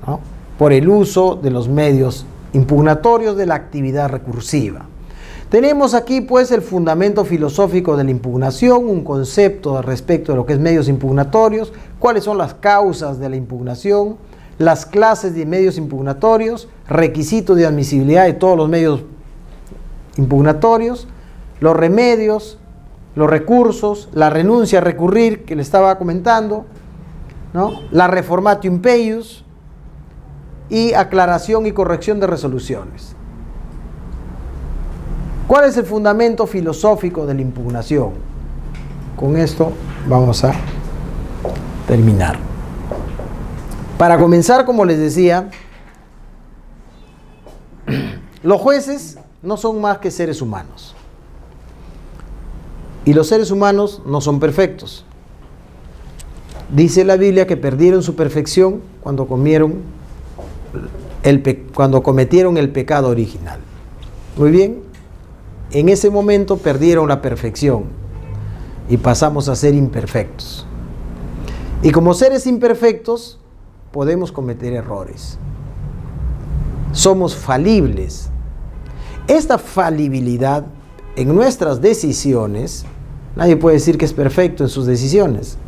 ¿no? Por el uso de los medios impugnatorios de la actividad recursiva. Tenemos aquí pues el fundamento filosófico de la impugnación, un concepto respecto de lo que es medios impugnatorios, cuáles son las causas de la impugnación, las clases de medios impugnatorios, requisitos de admisibilidad de todos los medios impugnatorios, los remedios, los recursos, la renuncia a recurrir que le estaba comentando, ¿no? La reformatio impeius y aclaración y corrección de resoluciones. ¿Cuál es el fundamento filosófico de la impugnación? Con esto vamos a terminar. Para comenzar, como les decía, los jueces no son más que seres humanos. Y los seres humanos no son perfectos. Dice la Biblia que perdieron su perfección cuando cometieron el pecado original. Muy bien, en ese momento perdieron la perfección y pasamos a ser imperfectos. Y como seres imperfectos podemos cometer errores. Somos falibles. Esta falibilidad en nuestras decisiones, nadie puede decir que es perfecto en sus decisiones,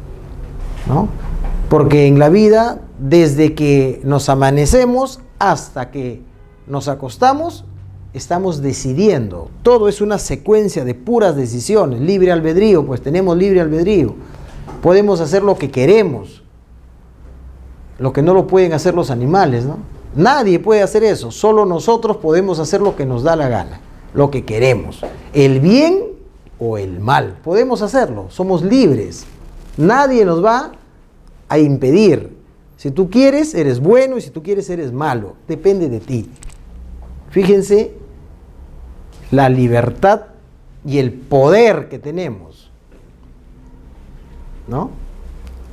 ¿no? Porque en la vida, desde que nos amanecemos hasta que nos acostamos, estamos decidiendo. Todo es una secuencia de puras decisiones. Libre albedrío, pues tenemos libre albedrío. Podemos hacer lo que queremos, lo que no lo pueden hacer los animales, ¿no? Nadie puede hacer eso, solo nosotros podemos hacer lo que nos da la gana, lo que queremos, el bien o el mal, podemos hacerlo, somos libres, nadie nos va a impedir. Si tú quieres, eres bueno, y si tú quieres, eres malo, depende de ti. Fíjense la libertad y el poder que tenemos, ¿no?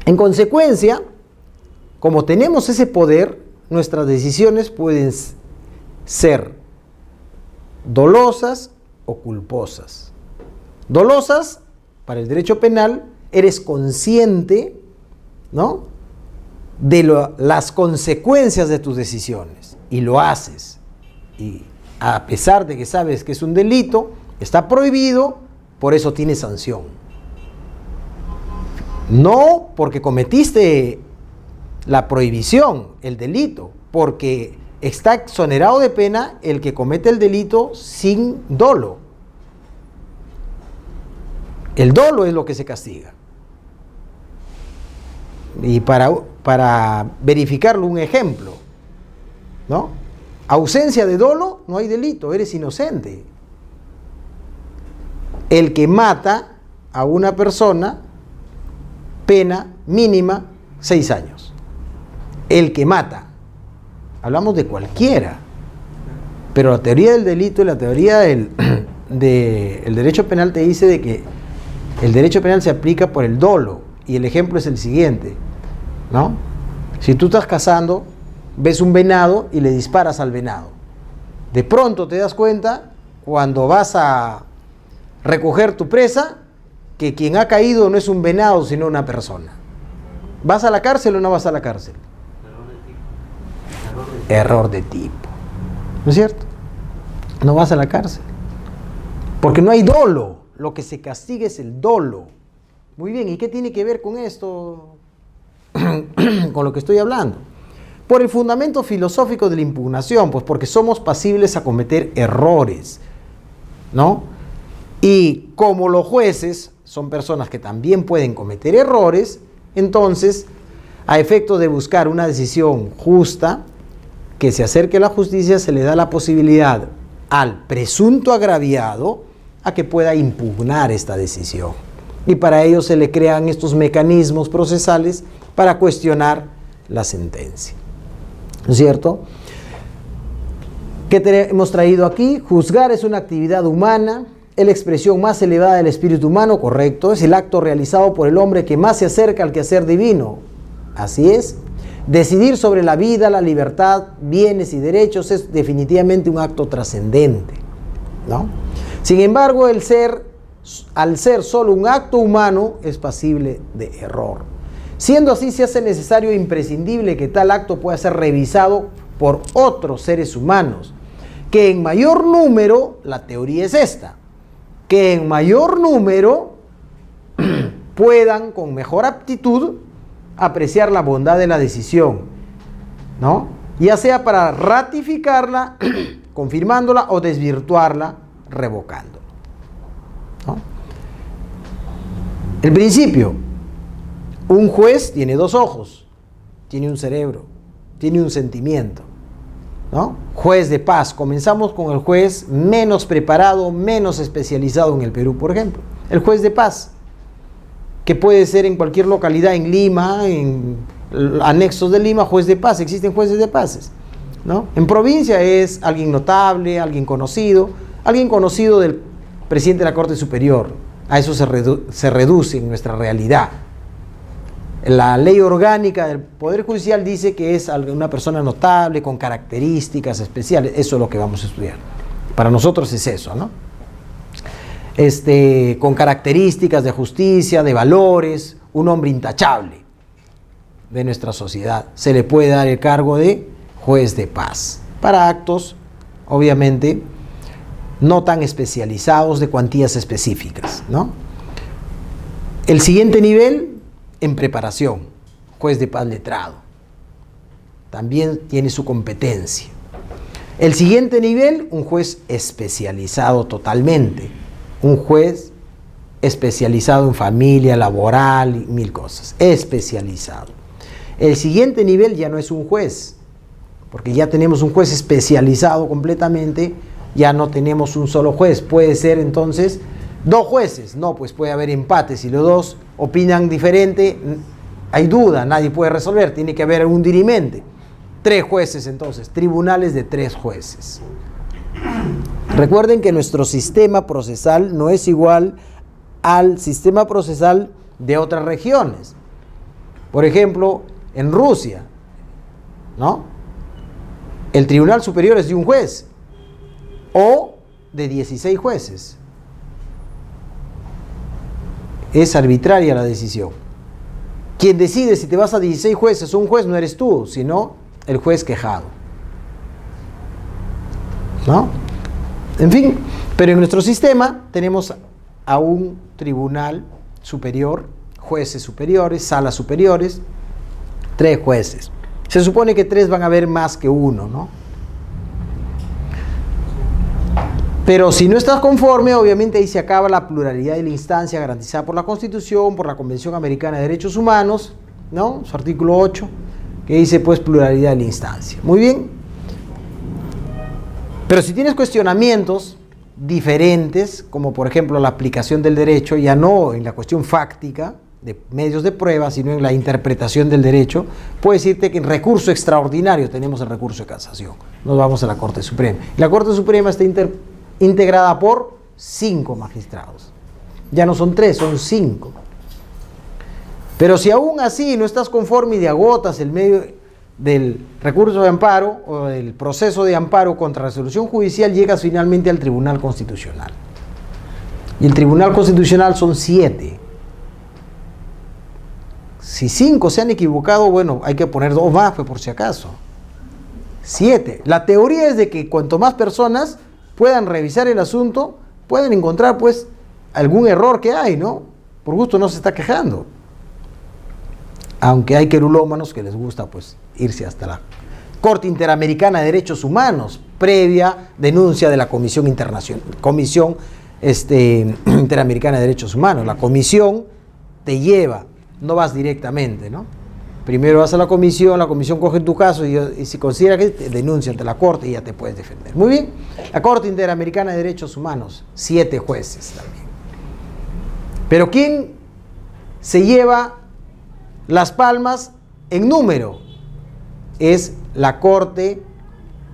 En consecuencia, como tenemos ese poder, nuestras decisiones pueden ser dolosas o culposas. Dolosas, para el derecho penal, eres consciente, ¿no?, de las consecuencias de tus decisiones y lo haces. Y a pesar de que sabes que es un delito, está prohibido, por eso tiene sanción. No porque cometiste la prohibición, el delito, porque está exonerado de pena el que comete el delito sin dolo. El dolo es lo que se castiga. Y para verificarlo, un ejemplo, ¿no? Ausencia de dolo, no hay delito, eres inocente. El que mata a una persona, pena mínima 6 años. El que mata, hablamos de cualquiera, pero la teoría del delito y la teoría del derecho penal te dice de que el derecho penal se aplica por el dolo, y el ejemplo es el siguiente, ¿no? Si tú estás cazando, ves un venado y le disparas al venado, de pronto te das cuenta, cuando vas a recoger tu presa, que quien ha caído no es un venado sino una persona. ¿Vas a la cárcel o no vas a la cárcel? Error de tipo, ¿no es cierto? No vas a la cárcel porque no hay dolo, lo que se castiga es el dolo. Muy bien, ¿y qué tiene que ver con esto? Con lo que estoy hablando. Por el fundamento filosófico de la impugnación, pues porque somos pasibles a cometer errores, ¿no? Y como los jueces son personas que también pueden cometer errores, entonces, a efecto de buscar una decisión justa, que se acerque a la justicia, se le da la posibilidad al presunto agraviado a que pueda impugnar esta decisión. Y para ello se le crean estos mecanismos procesales para cuestionar la sentencia. ¿No es cierto? ¿Qué hemos traído aquí? Juzgar es una actividad humana, es la expresión más elevada del espíritu humano, correcto, es el acto realizado por el hombre que más se acerca al quehacer divino. Así es. Decidir sobre la vida, la libertad, bienes y derechos es definitivamente un acto trascendente, ¿no? Sin embargo, al ser solo un acto humano, es pasible de error. Siendo así, se hace necesario e imprescindible que tal acto pueda ser revisado por otros seres humanos, que en mayor número, la teoría es esta, que en mayor número puedan con mejor aptitud apreciar la bondad de la decisión, ¿no? Ya sea para ratificarla, confirmándola, o desvirtuarla, revocándola, ¿no? El principio: un juez tiene 2 ojos, tiene un cerebro, tiene un sentimiento, ¿no? Juez de paz. Comenzamos con el juez menos preparado, menos especializado en el Perú, por ejemplo, el juez de paz. que puede ser en cualquier localidad, en Lima, en anexos de Lima, juez de paz, existen jueces de paz, ¿no? En provincia es alguien notable, alguien conocido del presidente de la Corte Superior. A eso se reduce en nuestra realidad. La ley orgánica del Poder Judicial dice que es una persona notable, con características especiales. Eso es lo que vamos a estudiar. Para nosotros es eso, ¿no? Con características de justicia, de valores, un hombre intachable de nuestra sociedad. Se le puede dar el cargo de juez de paz para actos, obviamente, no tan especializados, de cuantías específicas, ¿no? El siguiente nivel, en preparación, juez de paz letrado. También tiene su competencia. El siguiente nivel, un juez especializado totalmente. Un juez especializado en familia, laboral y mil cosas. Especializado. El siguiente nivel ya no es un juez, porque ya tenemos un juez especializado completamente, ya no tenemos un solo juez. Puede ser entonces 2 jueces. No, pues puede haber empates. Si los 2 opinan diferente, hay duda, nadie puede resolver, tiene que haber un dirimente. 3 jueces entonces, tribunales de 3 jueces. Recuerden que nuestro sistema procesal no es igual al sistema procesal de otras regiones. Por ejemplo, en Rusia, ¿no? El Tribunal Superior es de un juez o de 16 jueces. Es arbitraria la decisión. Quien decide si te vas a 16 jueces o un juez no eres tú, sino el juez quejado, ¿no? En fin, pero en nuestro sistema tenemos a un tribunal superior, jueces superiores, salas superiores, 3 jueces. Se supone que 3 van a haber más que 1, ¿no? Pero si no estás conforme, obviamente ahí se acaba la pluralidad de la instancia garantizada por la Constitución, por la Convención Americana de Derechos Humanos, ¿no? Su artículo 8, que dice pues pluralidad de la instancia. Muy bien. Pero si tienes cuestionamientos diferentes, como por ejemplo la aplicación del derecho, ya no en la cuestión fáctica de medios de prueba, sino en la interpretación del derecho, puedes decirte que en recurso extraordinario tenemos el recurso de casación. Nos vamos a la Corte Suprema. La Corte Suprema está integrada por 5 magistrados. Ya no son 3, son 5. Pero si aún así no estás conforme y te agotas el medio del recurso de amparo o del proceso de amparo contra resolución judicial, llegas finalmente al Tribunal Constitucional. Y el Tribunal Constitucional son 7. Si 5 se han equivocado, bueno, hay que poner 2 más, pues por si acaso. 7. La teoría es de que cuanto más personas puedan revisar el asunto, pueden encontrar pues algún error que hay, ¿no? Por gusto no se está quejando. Aunque hay querulómanos que les gusta pues irse hasta la Corte Interamericana de Derechos Humanos, previa denuncia de la Comisión Interamericana de Derechos Humanos. La comisión te lleva, no vas directamente, ¿no? Primero vas a la comisión coge tu caso y si considera que te denuncia ante la Corte y ya te puedes defender. Muy bien. La Corte Interamericana de Derechos Humanos, 7 jueces también. Pero ¿quién se lleva las palmas en número? Es la Corte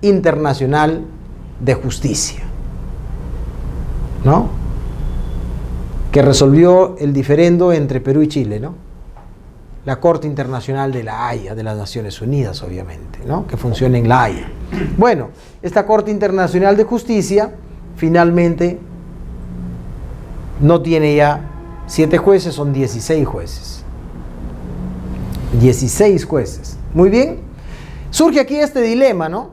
Internacional de Justicia, ¿no? Que resolvió el diferendo entre Perú y Chile, ¿no? La Corte Internacional de la Haya, de las Naciones Unidas, obviamente, ¿no? Que funciona en la Haya. Bueno, esta Corte Internacional de Justicia finalmente no tiene ya 7 jueces, son 16 jueces. 16 jueces. Muy bien. Surge aquí este dilema, ¿no?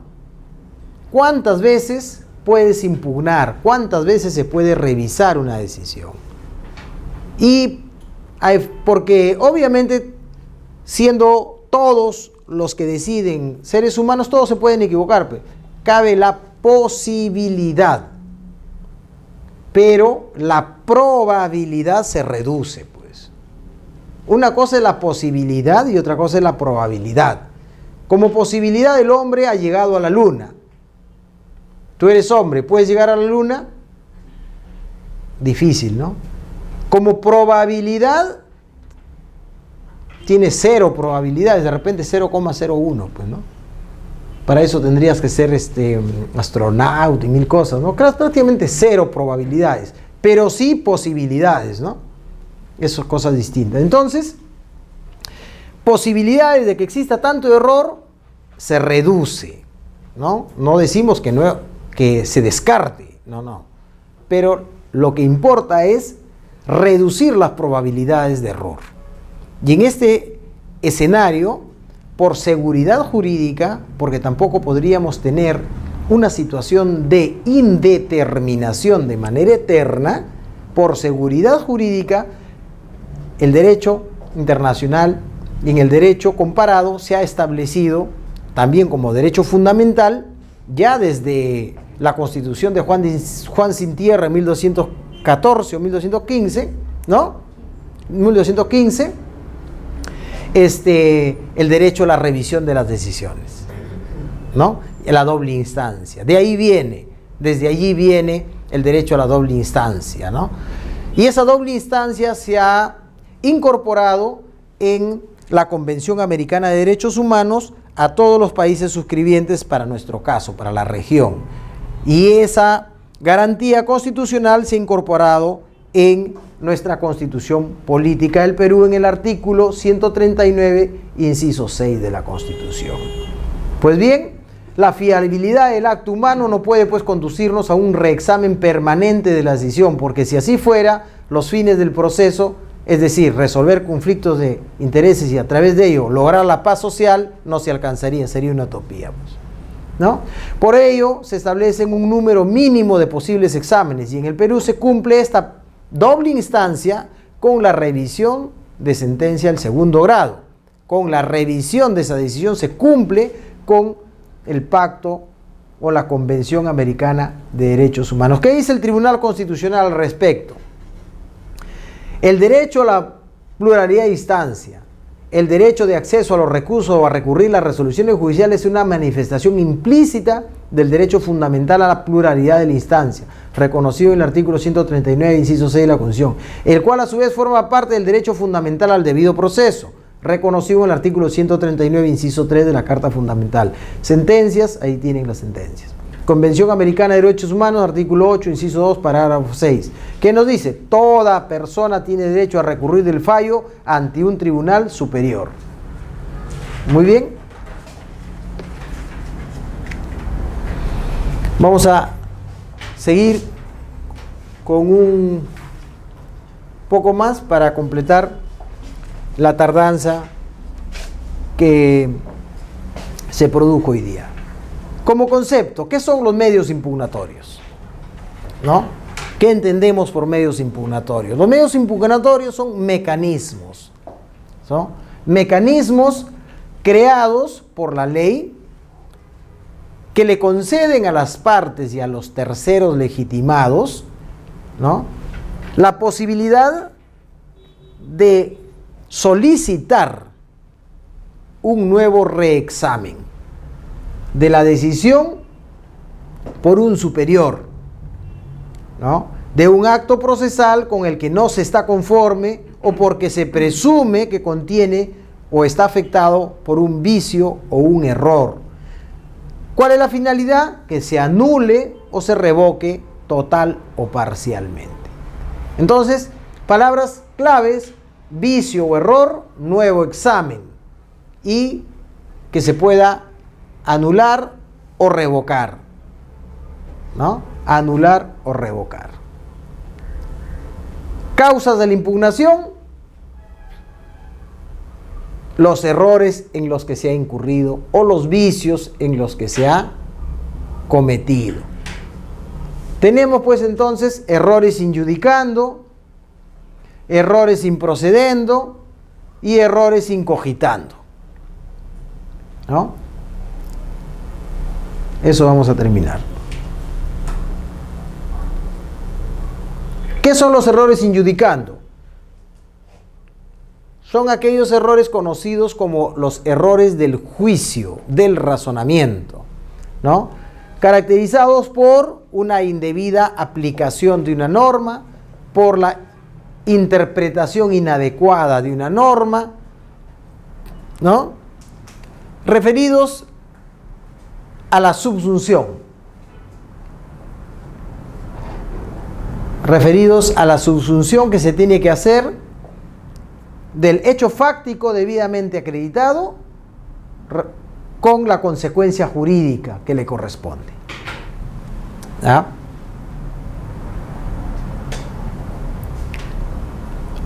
¿Cuántas veces puedes impugnar? ¿Cuántas veces se puede revisar una decisión? Y porque obviamente siendo todos los que deciden seres humanos, todos se pueden equivocar, pues. Cabe la posibilidad, pero la probabilidad se reduce, pues. Una cosa es la posibilidad y otra cosa es la probabilidad. Como posibilidad, el hombre ha llegado a la luna. Tú eres hombre, ¿puedes llegar a la luna? Difícil, ¿no? Como probabilidad, tiene 0 probabilidades, de repente 0,01, pues, ¿no? Para eso tendrías que ser astronauta y 1000 cosas, ¿no? Prácticamente 0 probabilidades, pero sí posibilidades, ¿no? Esas son cosas distintas. Entonces, posibilidades de que exista tanto error se reduce, ¿no? No decimos que se descarte, no. Pero lo que importa es reducir las probabilidades de error. Y en este escenario, por seguridad jurídica, porque tampoco podríamos tener una situación de indeterminación de manera eterna, por seguridad jurídica, el derecho internacional y en el derecho comparado se ha establecido también como derecho fundamental ya desde la Constitución de Juan Sin Tierra en 1214 o 1215, ¿no? 1215, el derecho a la revisión de las decisiones, ¿no? La doble instancia. Desde allí viene el derecho a la doble instancia, ¿no? Y esa doble instancia se ha incorporado en la Convención Americana de Derechos Humanos a todos los países suscribientes para nuestro caso, para la región. Y esa garantía constitucional se ha incorporado en nuestra Constitución Política del Perú en el artículo 139, inciso 6 de la Constitución. Pues bien, la fiabilidad del acto humano no puede pues conducirnos a un reexamen permanente de la decisión, porque si así fuera, los fines del proceso, es decir, resolver conflictos de intereses y a través de ello lograr la paz social, no se alcanzaría, sería una utopía, pues, ¿no? Por ello, se establecen un número mínimo de posibles exámenes y en el Perú se cumple esta doble instancia con la revisión de sentencia del segundo grado. Con la revisión de esa decisión se cumple con el pacto o la Convención Americana de Derechos Humanos. ¿Qué dice el Tribunal Constitucional al respecto? El derecho a la pluralidad de instancia, el derecho de acceso a los recursos o a recurrir las resoluciones judiciales es una manifestación implícita del derecho fundamental a la pluralidad de la instancia, reconocido en el artículo 139, inciso 6 de la Constitución, el cual a su vez forma parte del derecho fundamental al debido proceso, reconocido en el artículo 139, inciso 3 de la Carta Fundamental. Sentencias, ahí tienen las sentencias. Convención Americana de Derechos Humanos, artículo 8, inciso 2, parágrafo 6. ¿Qué nos dice? Toda persona tiene derecho a recurrir del fallo ante un tribunal superior. Muy bien. Vamos a seguir con un poco más para completar la tardanza que se produjo hoy día. Como concepto, ¿qué son los medios impugnatorios? ¿No? ¿Qué entendemos por medios impugnatorios? Los medios impugnatorios son mecanismos, ¿no? Mecanismos creados por la ley que le conceden a las partes y a los terceros legitimados, ¿no?, la posibilidad de solicitar un nuevo reexamen de la decisión por un superior, ¿no?, de un acto procesal con el que no se está conforme o porque se presume que contiene o está afectado por un vicio o un error. ¿Cuál es la finalidad? Que se anule o se revoque total o parcialmente. Entonces, palabras claves: vicio o error, nuevo examen, y que se pueda anular o revocar, ¿no? Anular o revocar. Causas de la impugnación: los errores en los que se ha incurrido o los vicios en los que se ha cometido. Tenemos pues entonces errores injudicando, errores improcedendo y errores incogitando, ¿no? Eso vamos a terminar. ¿Qué son los errores injudicando? Son aquellos errores conocidos como los errores del juicio, del razonamiento, ¿no?, caracterizados por una indebida aplicación de una norma, por la interpretación inadecuada de una norma, ¿no? Referidos a la subsunción. Referidos a la subsunción que se tiene que hacer del hecho fáctico debidamente acreditado con la consecuencia jurídica que le corresponde. ¿Ah?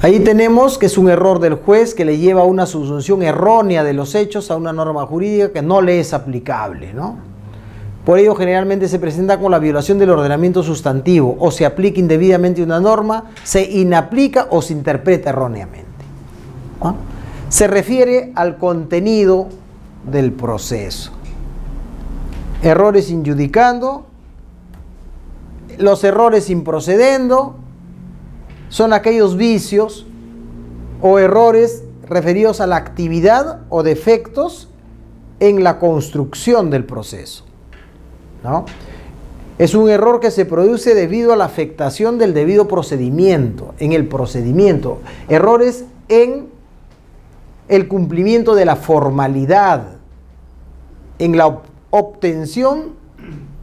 Ahí tenemos que es un error del juez que le lleva a una subsunción errónea de los hechos a una norma jurídica que no le es aplicable, ¿no? Por ello, generalmente se presenta con la violación del ordenamiento sustantivo, o se aplica indebidamente una norma, se inaplica o se interpreta erróneamente, ¿no? Se refiere al contenido del proceso. Errores injudicando, los errores improcedendo, son aquellos vicios o errores referidos a la actividad o defectos en la construcción del proceso, ¿no? Es un error que se produce debido a la afectación del debido procedimiento, en el procedimiento, errores en el cumplimiento de la formalidad, en la obtención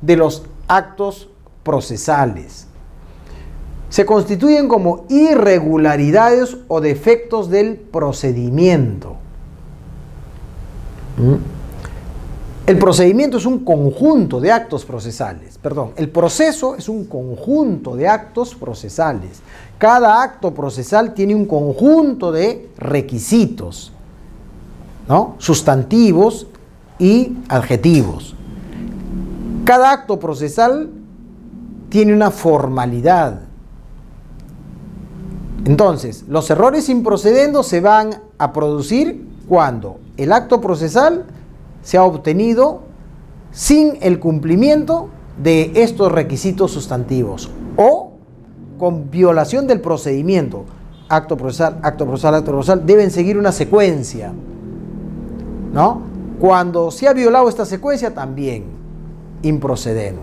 de los actos procesales. Se constituyen como irregularidades o defectos del procedimiento. El procedimiento es un conjunto de actos procesales. Perdón, el proceso es un conjunto de actos procesales. Cada acto procesal tiene un conjunto de requisitos, ¿no? Sustantivos y adjetivos. Cada acto procesal tiene una formalidad. Entonces, los errores improcedendo se van a producir cuando el acto procesal se ha obtenido sin el cumplimiento de estos requisitos sustantivos o con violación del procedimiento. Acto procesal, acto procesal, acto procesal, deben seguir una secuencia, ¿no? Cuando se ha violado esta secuencia, también improcedendo.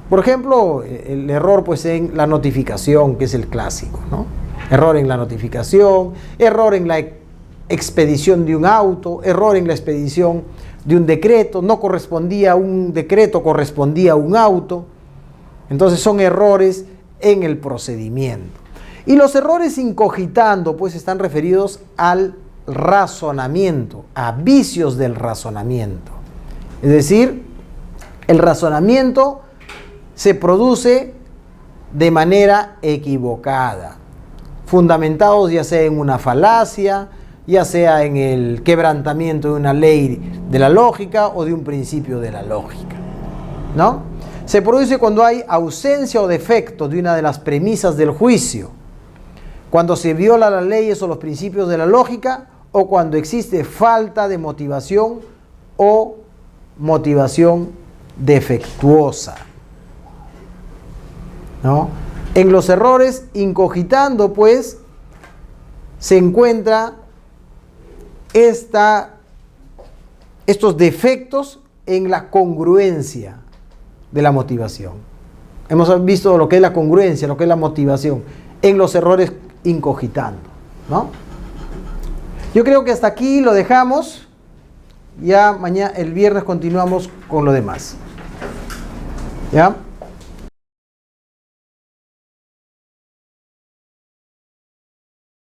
Por ejemplo, el error pues en la notificación, que es el clásico, ¿no? Error en la notificación, error en la expedición de un auto, error en la expedición de un decreto, no correspondía a un decreto, correspondía a un auto. Entonces son errores en el procedimiento. Y los errores incogitando, pues están referidos al razonamiento, a vicios del razonamiento. Es decir, el razonamiento se produce de manera equivocada, fundamentados ya sea en una falacia, ya sea en el quebrantamiento de una ley de la lógica o de un principio de la lógica, ¿no? Se produce cuando hay ausencia o defecto de una de las premisas del juicio, cuando se viola las leyes o los principios de la lógica, o cuando existe falta de motivación o motivación defectuosa, ¿no? En los errores incogitando, pues, se encuentra estos defectos en la congruencia de la motivación. Hemos visto lo que es la congruencia, lo que es la motivación, en los errores incogitando, ¿no? Yo creo que hasta aquí lo dejamos. Ya mañana, el viernes, continuamos con lo demás. ¿Ya?